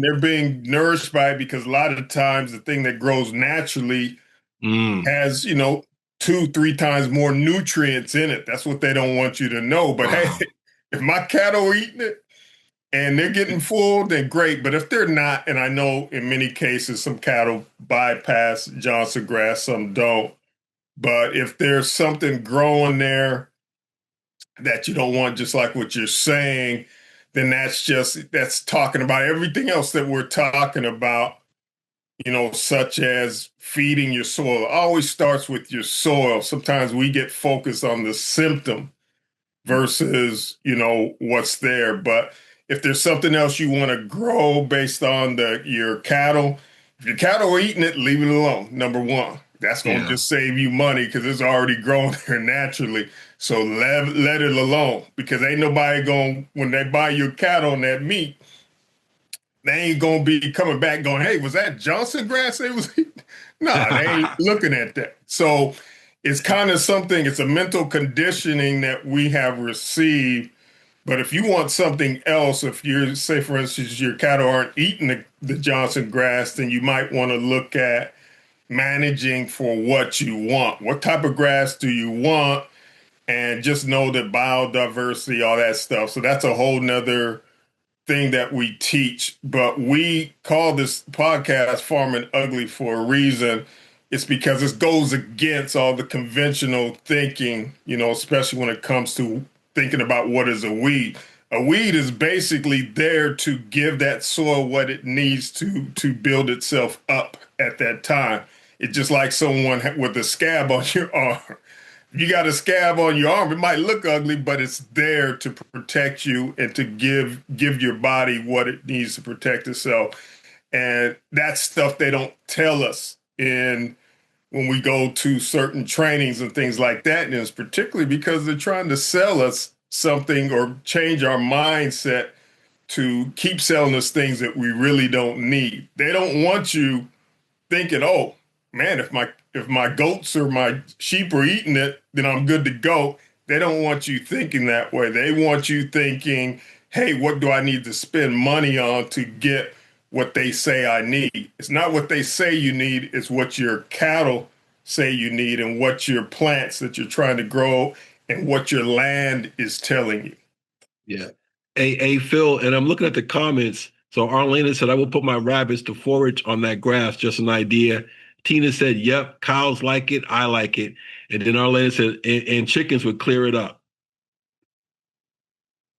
they're being nourished by it, because a lot of times the thing that grows naturally has, 2-3 times more nutrients in it. That's what they don't want you to know. But hey, if my cattle are eating it and they're getting full, then great. But if they're not, and I know in many cases some cattle bypass Johnson grass, some don't. But if there's something growing there that you don't want, just like what you're saying, then that's talking about everything else that we're talking about, such as feeding your soil. It always starts with your soil. Sometimes we get focused on the symptom versus, what's there. But if there's something else you want to grow based on your cattle, if your cattle are eating it, leave it alone. Number one, that's going to just save you money because it's already grown there naturally. So let it alone, because ain't nobody when they buy your cattle and that meat, they ain't going to be coming back going, "Hey, was that Johnson grass they was eating?" Nah, they ain't looking at that. So it's kind of something, it's a mental conditioning that we have received. But if you want something else, if you say, for instance, your cattle aren't eating the Johnson grass, then you might want to look at managing for what you want. What type of grass do you want? And just know that biodiversity, all that stuff. So that's a whole nother thing that we teach. But we call this podcast Farming Ugly for a reason. It's because it goes against all the conventional thinking, especially when it comes to thinking about what is a weed. A weed is basically there to give that soil what it needs to build itself up at that time. It's just like someone with a scab on your arm. If you got a scab on your arm, it might look ugly, but it's there to protect you and to give your body what it needs to protect itself. And that's stuff they don't tell us when we go to certain trainings and things like that. And it's particularly because they're trying to sell us something or change our mindset to keep selling us things that we really don't need. They don't want you thinking, "Oh man, if my goats or my sheep are eating it, then I'm good to go." They don't want you thinking that way. They want you thinking, "Hey, what do I need to spend money on to get what they say I need?" It's not what they say you need, it's what your cattle say you need and what your plants that you're trying to grow and what your land is telling you. Yeah. Hey, Phil, and I'm looking at the comments. So Arlena said, "I will put my rabbits to forage on that grass, just an idea." Tina said, "Yep, cows like it, I like it." And then Arlena said, and chickens would clear it up.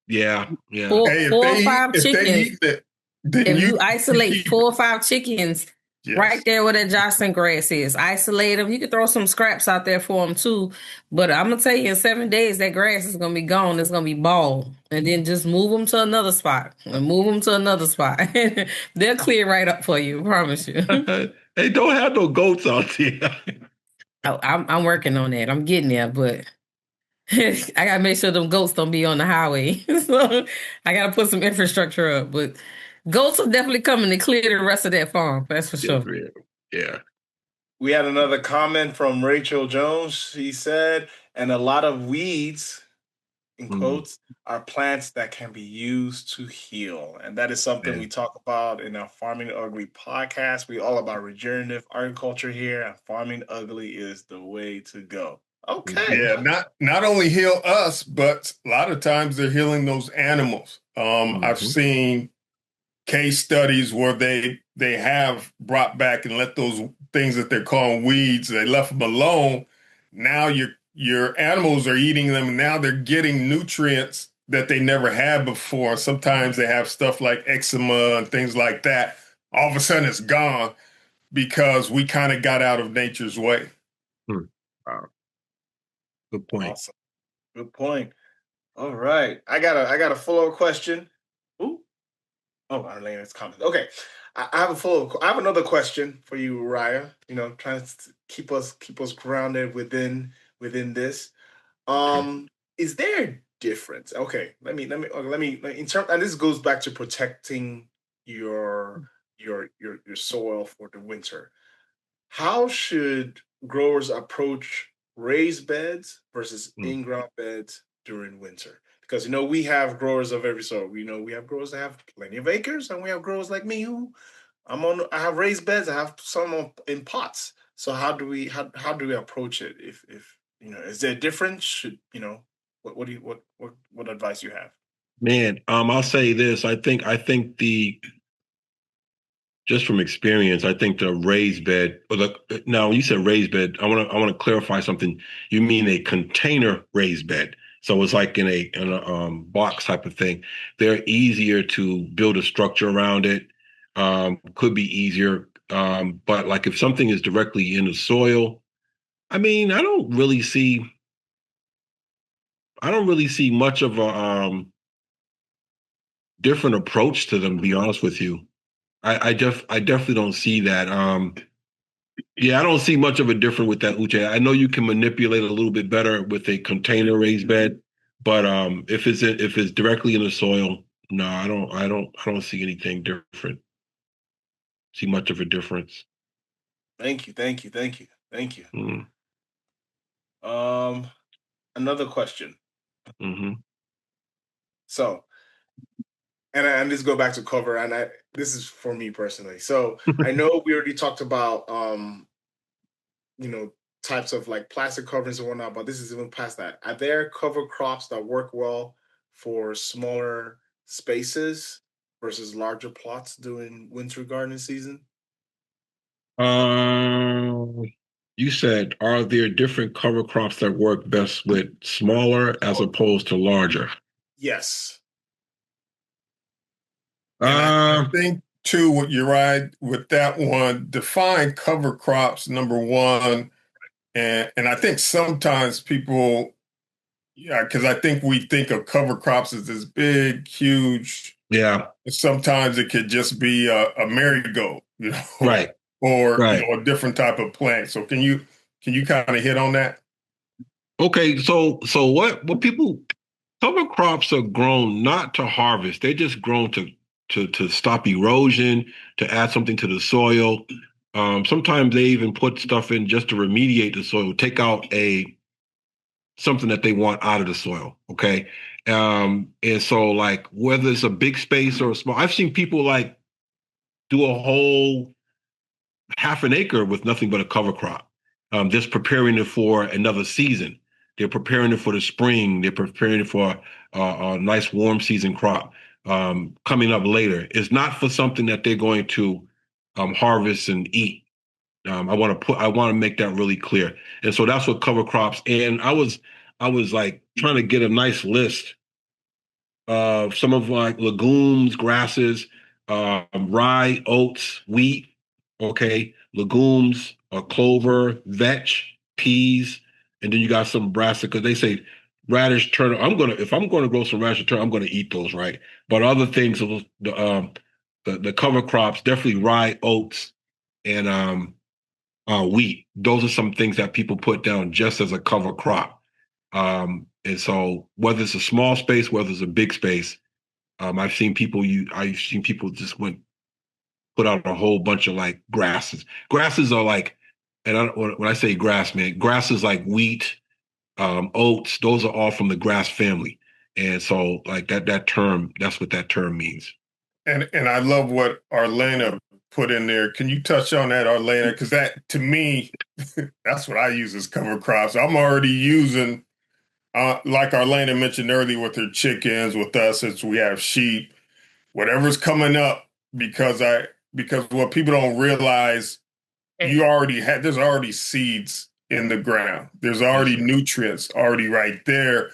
Yeah. Four Hey, or five if they chickens. eat it, then If you isolate 4 or 5 chickens, Yes. Right there where that Jocelyn grass is. Isolate them. You can throw some scraps out there for them too. But I'm going to tell you, in 7 days, that grass is going to be gone. It's going to be bald. And then just move them to another spot. And move them to another spot. They'll clear right up for you. I promise you. Hey, don't have no goats out there. Oh, I'm working on that. I'm getting there. But I got to make sure them goats don't be on the highway. So I got to put some infrastructure up. But goats will definitely come and clear the rest of that farm. That's for sure. Yeah. We had another comment from Rachel Jones. She said, and a lot of weeds, in quotes, are plants that can be used to heal. And that is something we talk about in our Farming Ugly podcast. We all about regenerative agriculture here, and Farming Ugly is the way to go. Okay. Yeah, not only heal us, but a lot of times they're healing those animals. I've seen case studies where they have brought back and let those things that they're calling weeds, they left them alone. Now your animals are eating them, and now they're getting nutrients that they never had before. Sometimes they have stuff like eczema and things like that. All of a sudden it's gone because we kind of got out of nature's way. Wow. Good point. Awesome. Good point. All right. I got a follow-up question. Ooh. Oh, our latest comment. Okay. I have another question for you, Raya. You know, trying to keep us grounded within this. Is there a difference? Okay, let me in terms, and this goes back to protecting your soil for the winter. How should growers approach raised beds versus in-ground beds during winter? Because we have growers of every sort. We have growers that have plenty of acres, and we have growers like me who I have raised beds. I have some in pots. So how do we approach it? If is there a difference? Should what advice you have? Man, I'll say this. I think just from experience, I think the raised bed. Now, when you said raised bed, I want to clarify something. You mean a container raised bed? So it's like in a box type of thing. They're easier to build a structure around it. Could be easier, but like if something is directly in the soil, I mean, I don't really see much of a different approach to them. To be honest with you. I definitely don't see that. Yeah, I don't see much of a difference with that, Uche. I know you can manipulate a little bit better with a container raised bed, but if it's directly in the soil, no, I don't see anything different. See much of a difference. Thank you. Another question. So, and this go back to cover, and this is for me personally. So I know we already talked about types of like plastic coverings and whatnot, but this is even past that. Are there cover crops that work well for smaller spaces versus larger plots during winter gardening season? You said, are there different cover crops that work best with smaller as opposed to larger? Yes. I think too, what you're right with that one, define cover crops, number one. And I think sometimes people, because I think we think of cover crops as this big, huge. Yeah. Sometimes it could just be a marigold, right, or a different type of plant. So can you kind of hit on that? Okay, so what people cover crops are grown not to harvest; they're just grown to stop erosion, to add something to the soil. Sometimes they even put stuff in just to remediate the soil, take out something that they want out of the soil. Okay. And so like whether it's a big space or a small, I've seen people like do a whole half an acre with nothing but a cover crop, just preparing it for another season. They're preparing it for the spring. They're preparing it for a nice warm season crop coming up later. It's not for something that they're going to harvest and eat. I want to make that really clear. And so that's what cover crops. And I was like trying to get a nice list of some of like legumes, grasses, rye, oats, wheat, Okay, legumes, clover, vetch, peas, and then you got some brassica. They say radish, turnip. If I'm gonna grow some radish and turnip, I'm gonna eat those, right? But other things, the cover crops, definitely rye, oats, and wheat. Those are some things that people put down just as a cover crop. And so whether it's a small space, whether it's a big space, I've seen people just put out a whole bunch of like grasses. Grasses are like, and when I say grass, man, grass is like wheat, oats. Those are all from the grass family, and so like that term, that's what that term means. And I love what Arlena put in there. Can you touch on that, Arlena? Because that, to me, that's what I use as cover crops. I'm already using, like Arlena mentioned earlier, with her chickens, with us, since we have sheep, whatever's coming up, because what people don't realize, there's already seeds in the ground. There's already nutrients already right there.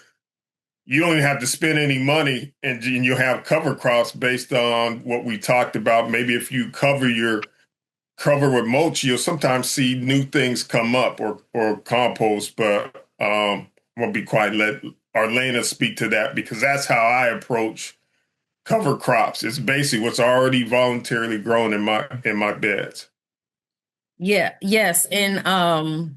You don't even have to spend any money, and you'll have cover crops based on what we talked about. Maybe if you cover with mulch, you'll sometimes see new things come up, or compost. But I'm gonna be quiet. Let Arlena speak to that, because that's how I approach cover crops. It's basically what's already voluntarily grown in my beds. Yeah, yes. And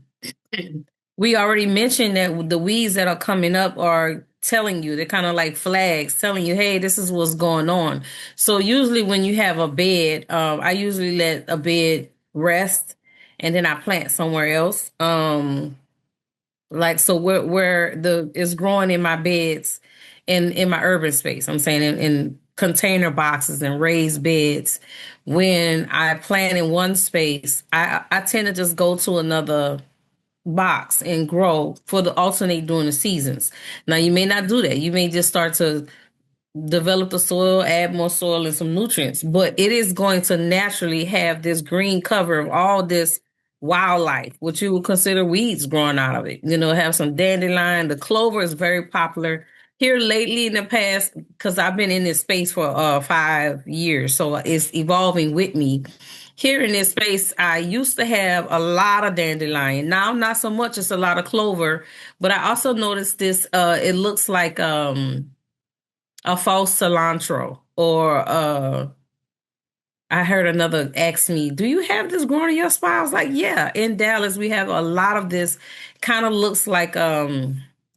we already mentioned that the weeds that are coming up are telling you, they're kind of like flags telling you, hey, this is what's going on. So usually when you have a bed, I usually let a bed rest and then I plant somewhere else. Like, so where the is growing in my beds in my urban space, I'm saying in container boxes and raised beds. When I plant in one space, I tend to just go to another box and grow for the alternate during the seasons. Now you may not do that. You may just start to develop the soil, add more soil and some nutrients, but it is going to naturally have this green cover of all this wildlife, which you would consider weeds growing out of it. You know, have some dandelion. The clover is very popular here lately in the past because I've been in this space for 5 years, so it's evolving with me. Here in this space, I used to have a lot of dandelion. Now, not so much. It's a lot of clover, but I also noticed this. It looks like a false cilantro, or I heard another ask me, do you have this growing in your spot? I was like, yeah, in Dallas we have a lot of this. Kind of looks like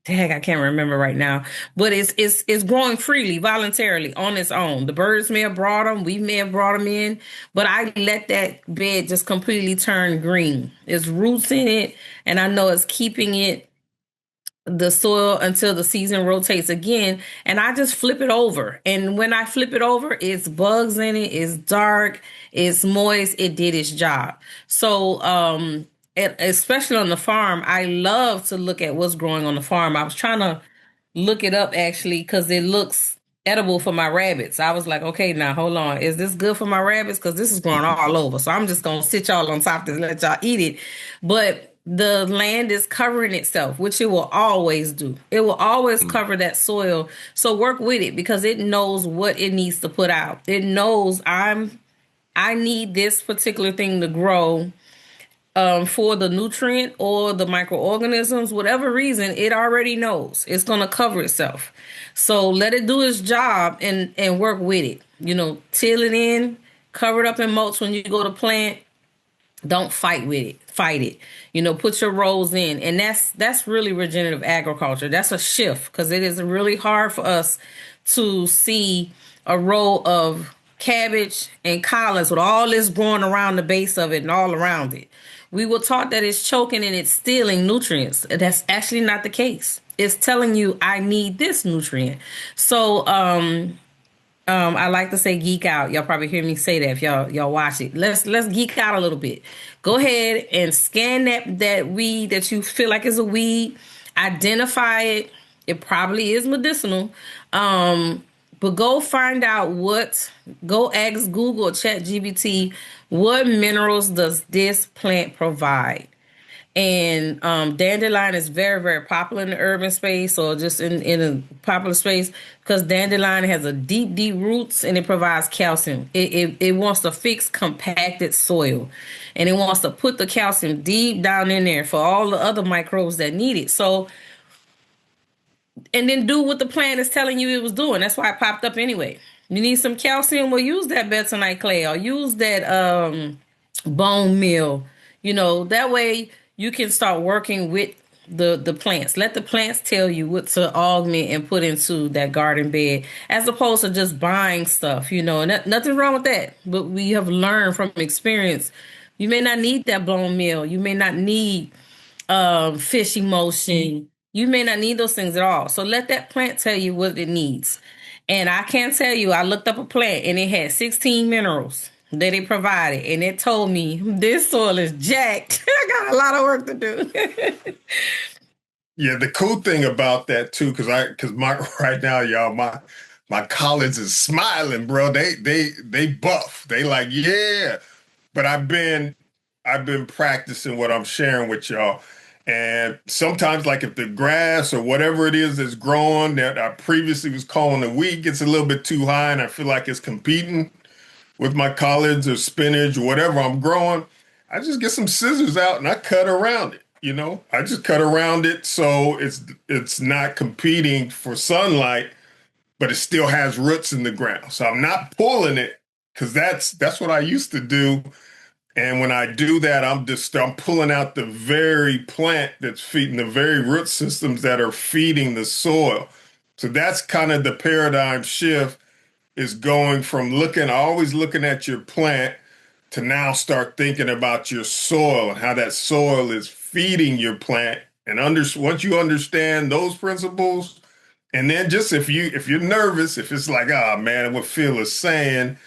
dang, I can't remember right now, but it's growing freely, voluntarily on its own. The birds may have brought them, we may have brought them in, but I let that bed just completely turn green. There's roots in it, and I know it's keeping it the soil until the season rotates again, and I just flip it over. And when I flip it over, it's bugs in it, it's dark, it's moist, it did its job. So especially on the farm, I love to look at what's growing on the farm. I was trying to look it up actually because it looks edible for my rabbits. I was like, okay, now hold on, is this good for my rabbits? Because this is growing all over. So I'm just gonna sit y'all on top to let y'all eat it. But the land is covering itself, which it will always do. It will always cover that soil. So work with it because it knows what it needs to put out. It knows I need this particular thing to grow for the nutrient or the microorganisms, whatever reason, it already knows it's going to cover itself. So let it do its job and work with it. You know, till it in, cover it up in mulch when you go to plant. Don't fight with it. Fight it. You know, put your rows in. And that's really regenerative agriculture. That's a shift because it is really hard for us to see a row of cabbage and collards with all this growing around the base of it and all around it. We were taught that it's choking and it's stealing nutrients. That's actually not the case. It's telling you I need this nutrient. So I like to say geek out. Y'all probably hear me say that if y'all watch it. Let's geek out a little bit. Go ahead and scan that weed that you feel like is a weed. Identify it. It probably is medicinal. But go find out go ask Google or ChatGPT, what minerals does this plant provide? And dandelion is very, very popular in the urban space or just in a popular space because dandelion has a deep, deep roots and it provides calcium. It wants to fix compacted soil and it wants to put the calcium deep down in there for all the other microbes that need it. So, and then do what the plant is telling you it was doing. That's why it popped up anyway. You need some calcium, well, use that bentonite clay or use that bone meal. That way you can start working with the plants. Let the plants tell you what to augment and put into that garden bed as opposed to just buying stuff. Nothing wrong with that, but we have learned from experience you may not need that bone meal. You may not need fish emulsion. You may not need those things at all. So let that plant tell you what it needs. And I can tell you, I looked up a plant and it had 16 minerals that it provided. And it told me this soil is jacked. I got a lot of work to do. Yeah, the cool thing about that too, because my right now, y'all, my colleagues is smiling, bro. They buff. They like, yeah. But I've been practicing what I'm sharing with y'all. And sometimes, like if the grass or whatever it is that's growing that I previously was calling a weed gets a little bit too high and I feel like it's competing with my collards or spinach or whatever I'm growing, I just get some scissors out and I cut around it. I just cut around it so it's not competing for sunlight, but it still has roots in the ground. So I'm not pulling it because that's what I used to do. And when I do that, I'm pulling out the very plant that's feeding the very root systems that are feeding the soil. So that's kind of the paradigm shift is going from always looking at your plant to now start thinking about your soil and how that soil is feeding your plant. And once you understand those principles, and then just if you're nervous, if it's like, oh man, what Phil is saying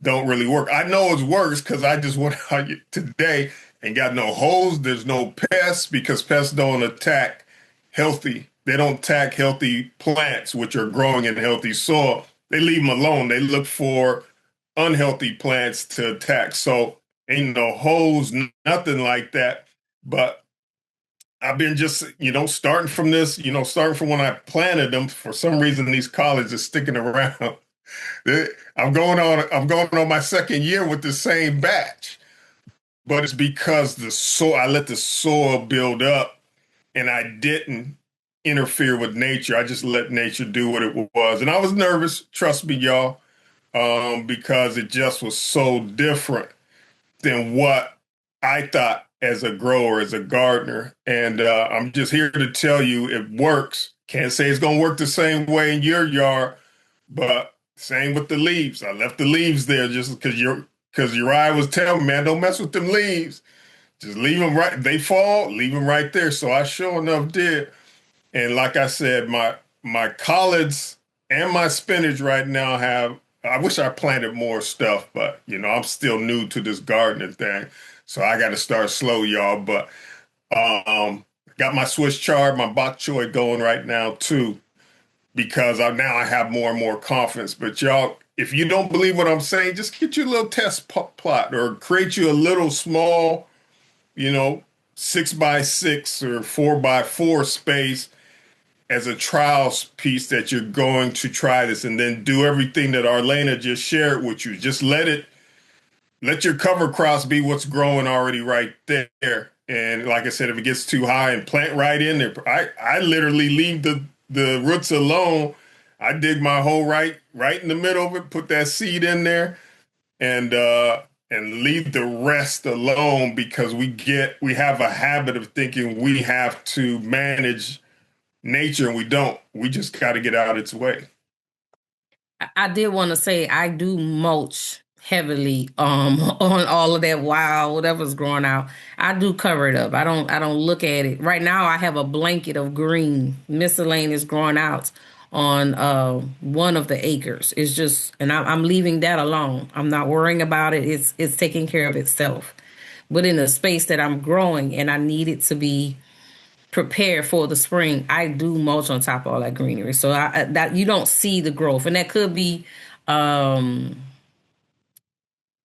don't really work. I know it works because I just went out today and got no holes. There's no pests because pests don't attack healthy. They don't attack healthy plants, which are growing in healthy soil. They leave them alone. They look for unhealthy plants to attack. So ain't no holes, nothing like that. But I've been just, starting from this, starting from when I planted them. For some reason, these collards are sticking around. I'm going on my second year with the same batch, but it's because I let the soil build up and I didn't interfere with nature. I just let nature do what it was. And I was nervous, trust me, y'all, because it just was so different than what I thought as a grower, as a gardener. And I'm just here to tell you it works. Can't say it's going to work the same way in your yard, but same with the leaves. I left the leaves there just because Uriah was telling me, man, don't mess with them leaves. Just leave them right. They fall, leave them right there. So I sure enough did. And like I said, my collards and my spinach right now I wish I planted more stuff, but I'm still new to this gardening thing. So I got to start slow, y'all. But got my Swiss chard, my bok choy going right now too, because now I have more and more confidence. But y'all, if you don't believe what I'm saying, just get you a little test plot or create you a little small, 6x6 or 4x4 space as a trial piece that you're going to try this, and then do everything that Arlena just shared with you. Just let your cover crops be what's growing already right there. And like I said, if it gets too high, and plant right in there. I literally leave the roots alone. I dig my hole right in the middle of it, put that seed in there, and leave the rest alone, because we have a habit of thinking we have to manage nature, and we don't. We just got to get out of its way. I did want to say I do mulch heavily on all of that whatever's growing out. I do cover it up. I don't look at it. Right now I have a blanket of green miscellaneous growing out on one of the acres. It's just, and I'm leaving that alone. I'm not worrying about it. It's taking care of itself. But in the space that I'm growing and I need it to be prepared for the spring, I do mulch on top of all that greenery. So that you don't see the growth, and that could be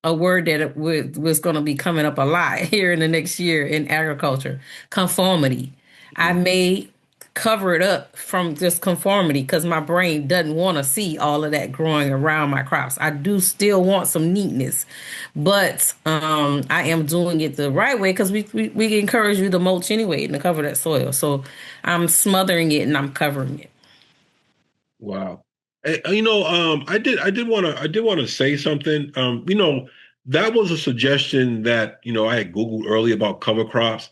a word that was going to be coming up a lot here in the next year in agriculture. Conformity. I may cover it up from just conformity because my brain doesn't want to see all of that growing around my crops. I do still want some neatness, but I am doing it the right way because we encourage you to mulch anyway and to cover that soil. So I'm smothering it and I'm covering it. Wow. I did want to say something. That was a suggestion that, I had Googled earlier about cover crops.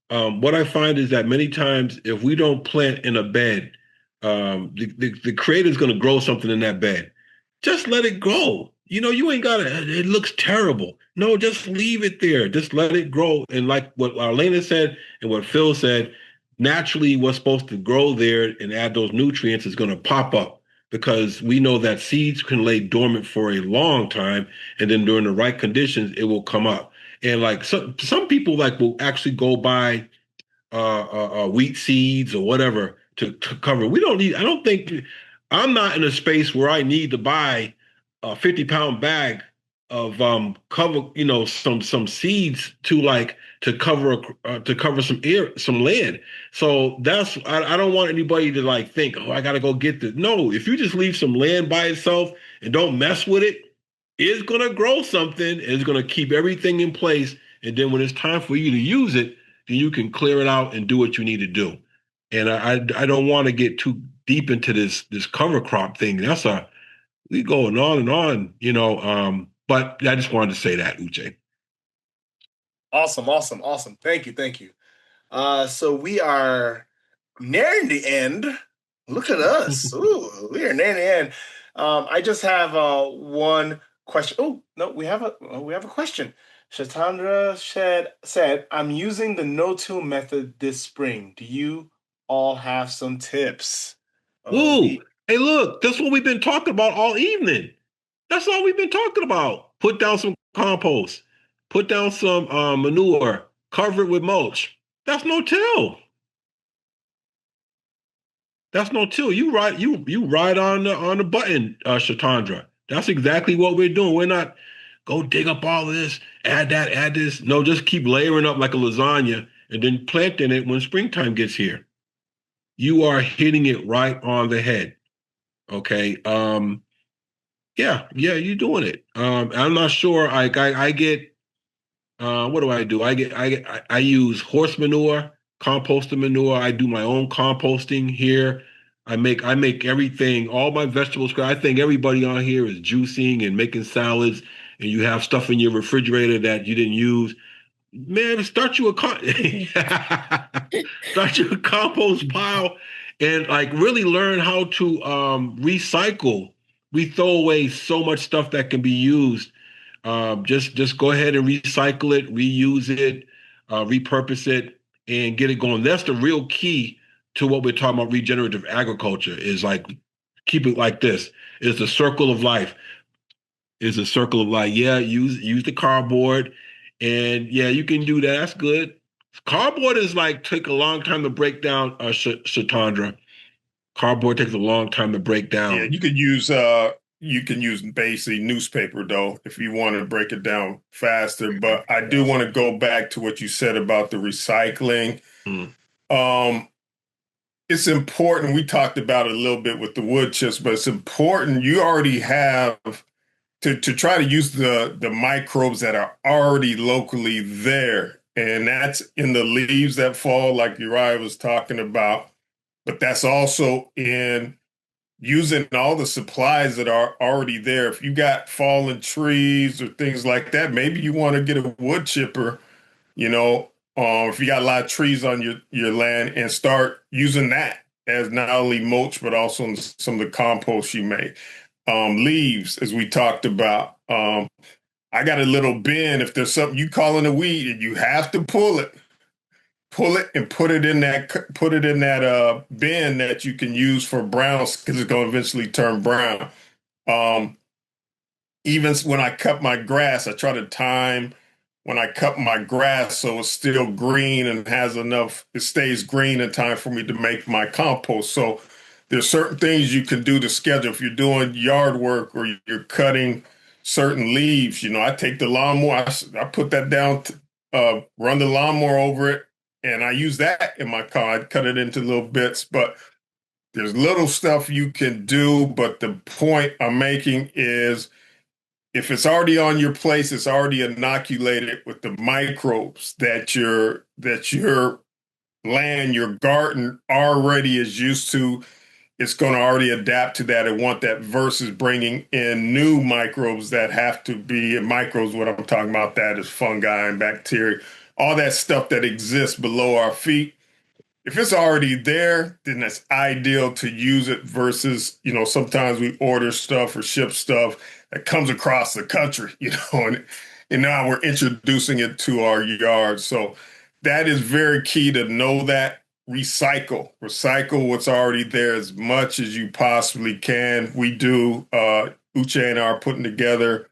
What I find is that many times if we don't plant in a bed, the creator's going to grow something in that bed. Just let it grow. You ain't got to, it looks terrible. No, just leave it there. Just let it grow. And like what Arlena said and what Phil said, naturally what's supposed to grow there and add those nutrients is going to pop up because we know that seeds can lay dormant for a long time. And then during the right conditions, it will come up. And like some people like will actually go buy wheat seeds or whatever to cover. We don't need. I don't think I'm not in a space where I need to buy a 50-pound bag of cover. Some seeds to cover some land. So I don't want anybody to like think, oh, I got to go get this. No, if you just leave some land by itself and don't mess with it, it's gonna grow something. It's gonna keep everything in place, and then when it's time for you to use it, then you can clear it out and do what you need to do. And I don't want to get too deep into this cover crop thing. We going on and on. But I just wanted to say that, Uche. Awesome. Thank you. So we are nearing the end. Look at us. Ooh, we are nearing the end. I just have one question. Oh, no, we have a question. Shatandra said, I'm using the no-till method this spring. Do you all have some tips? Ooh, hey, look, that's what we've been talking about all evening. That's all we've been talking about. Put down some compost, put down some manure, cover it with mulch. That's no till. That's no till. You right on the button, Shatandra. That's exactly what we're doing. We're not go dig up all of this, add that, add this. No, just keep layering up like a lasagna and then planting it when springtime gets here. You are hitting it right on the head. Okay. Yeah, you're doing it. I'm not sure. I get what do I do? I use horse manure, composted manure. I do my own composting here. I make everything, all my vegetables. I think everybody on here is juicing and making salads, and you have stuff in your refrigerator that you didn't use. Man, start you a compost pile, and like really learn how to recycle. We throw away so much stuff that can be used. Just go ahead and recycle it, reuse it, repurpose it, and get it going. That's the real key to what we're talking about. Regenerative agriculture is like keep it like this. It's the circle of life. It's a circle of life. Yeah, use the cardboard, and yeah, you can do that. That's good. Cardboard is like take a long time to break down. Shatandra, cardboard takes a long time to break down. Yeah, you can use basically newspaper though if you want to break it down faster. But I do want to go back to what you said about the recycling. It's important. We talked about it a little bit with the wood chips, but it's important. You already have to try to use the microbes that are already locally there. And that's in the leaves that fall, like Uriah was talking about. But that's also in using all the supplies that are already there. If you got fallen trees or things like that, maybe you want to get a wood chipper, if you got a lot of trees on your land and start using that as not only mulch, but also in some of the compost you make. Leaves, as we talked about. I got a little bin. If there's something you calling a weed and you have to pull it and put it in that bin that you can use for browns because it's going to eventually turn brown. Even when I cut my grass, I try to time when I cut my grass so it's still green and it stays green in time for me to make my compost. So there's certain things you can do to schedule if you're doing yard work or you're cutting certain leaves. I take the lawnmower, I put that down, run the lawnmower over it, and I use that in my car. I cut it into little bits, but there's little stuff you can do. But the point I'm making is if it's already on your place, it's already inoculated with the microbes that your land, your garden already is used to. It's going to already adapt to that and want that versus bringing in new microbes that have to be microbes. What I'm talking about, that is fungi and bacteria, all that stuff that exists below our feet. If it's already there, then that's ideal to use it versus, sometimes we order stuff or ship stuff that comes across the country, and now we're introducing it to our yard. So that is very key to know that. Recycle what's already there as much as you possibly can. We do, Uche and I are putting together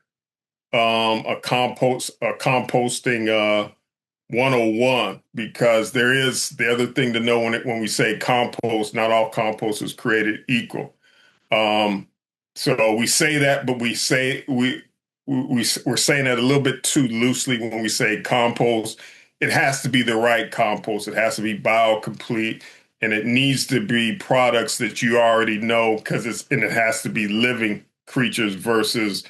a composting 101, because there is the other thing to know when we say compost, not all compost is created equal. So we say that, but we're saying that a little bit too loosely when we say compost. It has to be the right compost. It has to be biocomplete, and it needs to be products that you already know, and it has to be living creatures versus,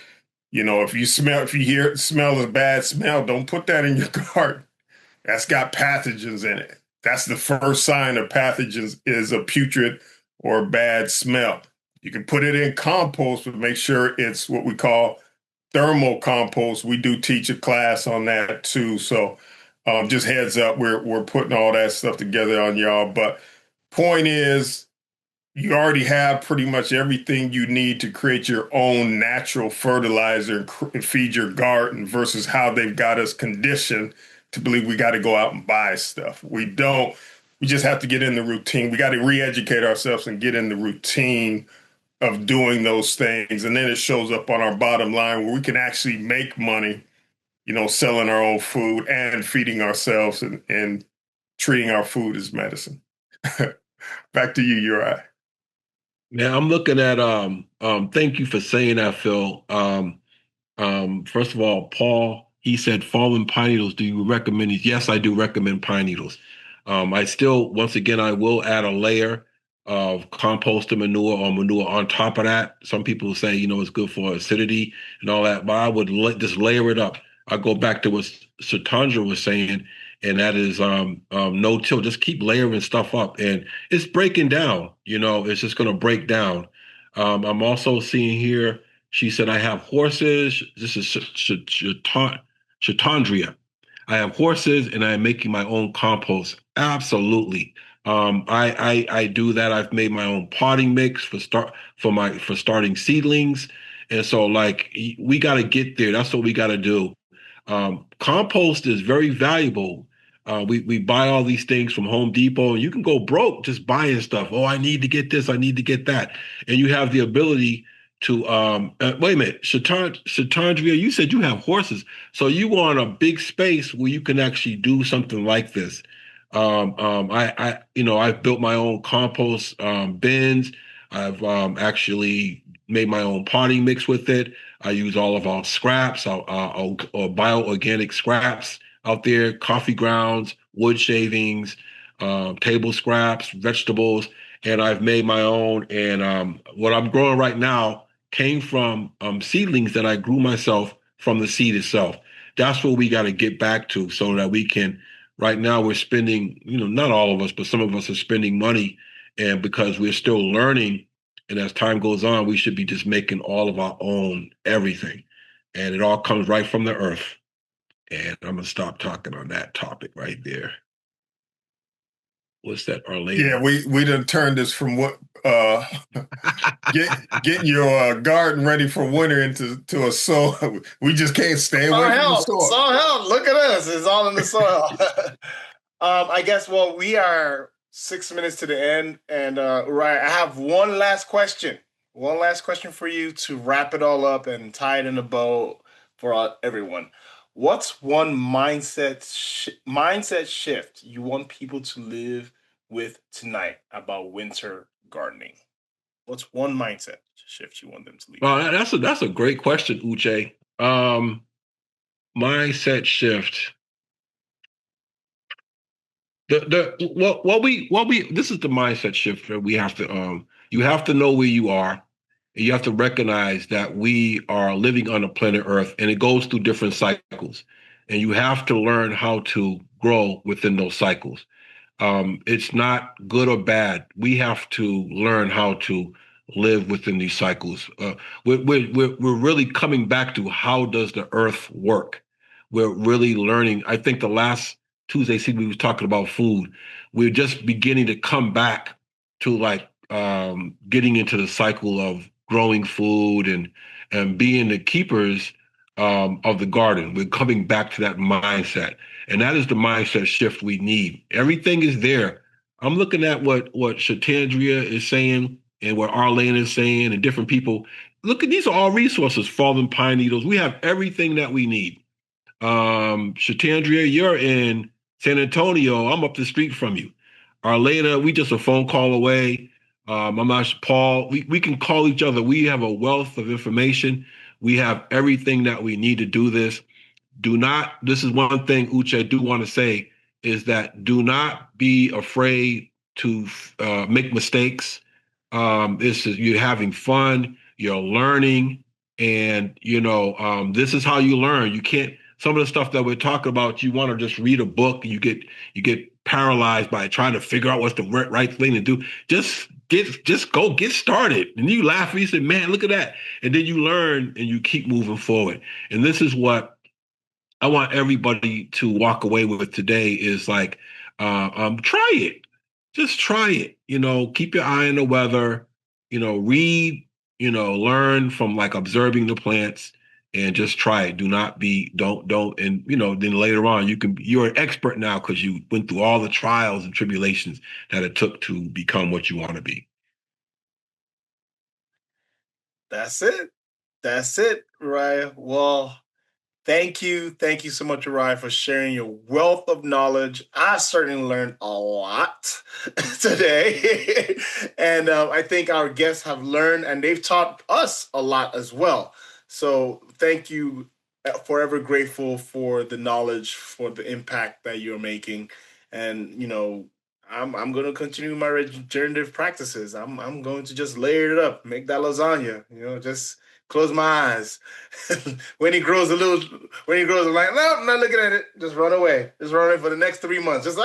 if you smell a bad smell, don't put that in your garden. That's got pathogens in it. That's the first sign of pathogens, is a putrid or bad smell. You can put it in compost, but make sure it's what we call thermal compost. We do teach a class on that too. So just heads up, we're putting all that stuff together on y'all. But point is, you already have pretty much everything you need to create your own natural fertilizer and feed your garden versus how they've got us conditioned to believe we got to go out and buy stuff. We don't. We just have to get in the routine. We got to re-educate ourselves and get in the routine of doing those things. And then it shows up on our bottom line where we can actually make money, selling our own food and feeding ourselves and treating our food as medicine. Back to you, Uri. Now I'm looking at thank you for saying that, Phil. First of all, Paul, he said fallen pine needles. Do you recommend these? Yes, I do recommend pine needles. I still, once again, I will add a layer of compost and manure or manure on top of that. Some people say, it's good for acidity and all that, but I would just layer it up. I go back to what Satandra was saying, and that is no-till. Just keep layering stuff up, and it's breaking down. It's just going to break down. I'm also seeing here, she said, I have horses. This is Shatandria. I have horses and I am making my own compost. Absolutely. I do that. I've made my own potting mix for starting seedlings. And so we got to get there. That's what we got to do. Compost is very valuable. We buy all these things from Home Depot, and you can go broke just buying stuff. Oh, I need to get this, I need to get that. And you have the ability to wait a minute, Shatandria, you said you have horses. So you want a big space where you can actually do something like this. I've built my own compost bins. I've actually made my own potting mix with it. I use all of our scraps, our bio-organic scraps out there, coffee grounds, wood shavings, table scraps, vegetables, and I've made my own. And what I'm growing right now came from seedlings that I grew myself from the seed itself. That's what we got to get back to so that we can. Right now, we're spending, not all of us, but some of us are spending money, and because we're still learning, and as time goes on, we should be just making all of our own everything, and it all comes right from the earth. And I'm gonna stop talking on that topic right there. What's that, Arlene? Yeah, we done turned this from what getting your garden ready for winter into a soil. We just can't stay away from the soil. Soil health. Look at us. It's all in the soil. I guess, well, we are 6 minutes to the end. And right, I have one last question. One last question for you to wrap it all up and tie it in a bow for everyone. What's one mindset shift you want people to live with tonight about winter gardening? What's one mindset shift you want them to leave? Well, that's a great question, Uche. Mindset shift. This is the mindset shift that we have to you have to know where you are. And you have to recognize that we are living on a planet Earth and it goes through different cycles. And you have to learn how to grow within those cycles. It's not good or bad. We have to learn how to live within these cycles. We're really coming back to how does the earth work? We're really learning. I think the last Tuesday, see, we was talking about food. We're just beginning to come back to like getting into the cycle of growing food and being the keepers of the garden. We're coming back to that mindset. And that is the mindset shift we need. Everything is there. I'm looking at what Shatandria is saying and what Arlene is saying and different people. Look at these are all resources, fallen pine needles. We have everything that we need. Shatandria, you're in San Antonio. I'm up the street from you. Arlena, we just a phone call away. I'm not Paul. We can call each other. We have a wealth of information. We have everything that we need to do this. Do not, this is one thing, Uche, I do want to say, is that do not be afraid to make mistakes. You're having fun, you're learning, and this is how you learn. You can't, some of the stuff that we're talking about, you want to just read a book and you get paralyzed by trying to figure out what's the right thing to do. Just go get started. And you laugh and you say, man, look at that. And then you learn and you keep moving forward. And this is what I want everybody to walk away with today is like, try it. Just try it. Keep your eye on the weather, read, learn from like observing the plants and just try it. Don't. And, then later on you're an expert now because you went through all the trials and tribulations that it took to become what you want to be. That's it. That's it, Raya. Well, thank you. Thank you so much, Raya, for sharing your wealth of knowledge. I certainly learned a lot today. And I think our guests have learned and they've taught us a lot as well. So thank you. Forever grateful for the knowledge, for the impact that you're making. And, I'm going to continue my regenerative practices. I'm going to just layer it up, make that lasagna, just close my eyes. When he grows, I'm like, no, I'm not looking at it. Just run away. Just run away for the next 3 months. Just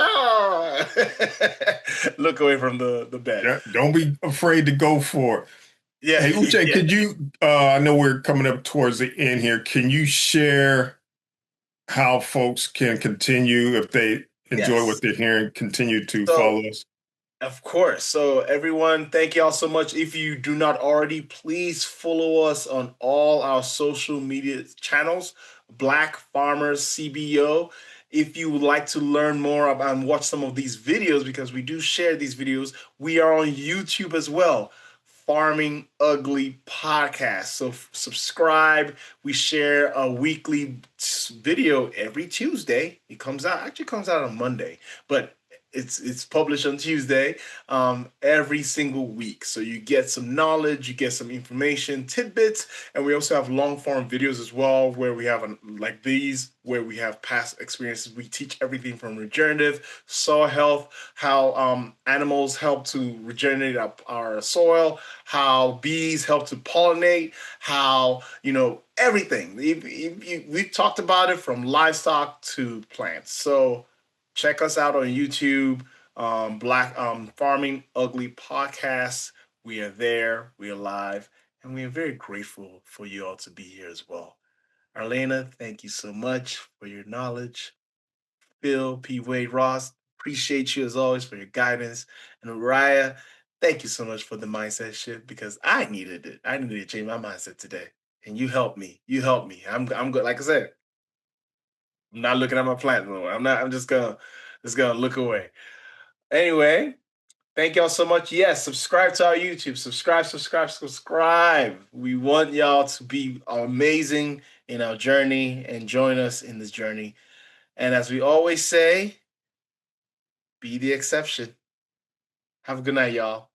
look away from the bed. Yeah, don't be afraid to go for it. Yeah. Hey, Uche, could you, I know we're coming up towards the end here. Can you share how folks can continue, if they enjoy what they're hearing, continue to follow us? Of course. So everyone, thank you all so much. If you do not already, please follow us on all our social media channels, Black Farmers CBO. If you would like to learn more about and watch some of these videos, because we do share these videos, we are on YouTube as well. Farming Ugly podcast. So subscribe. We share a weekly video every Tuesday. It comes out on Monday, but it's published on Tuesday every single week. So you get some knowledge, you get some information, tidbits, and we also have long form videos as well where we have like these, where we have past experiences. We teach everything from regenerative, soil health, how animals help to regenerate our soil, how bees help to pollinate, how, everything. We've talked about it from livestock to plants. So check us out on YouTube, Black Farming Ugly Podcast. We are there, we are live, and we are very grateful for you all to be here as well. Arlena, thank you so much for your knowledge. Phil, P. Wade Ross, appreciate you as always for your guidance. And Mariah, thank you so much for the mindset shift because I needed it. I needed to change my mindset today. And you helped me. I'm good. Like I said, I'm not looking at my plant no more. I'm just gonna look away. Anyway, thank y'all so much. Yes, subscribe to our YouTube. Subscribe. We want y'all to be amazing in our journey and join us in this journey. And as we always say, be the exception. Have a good night, y'all.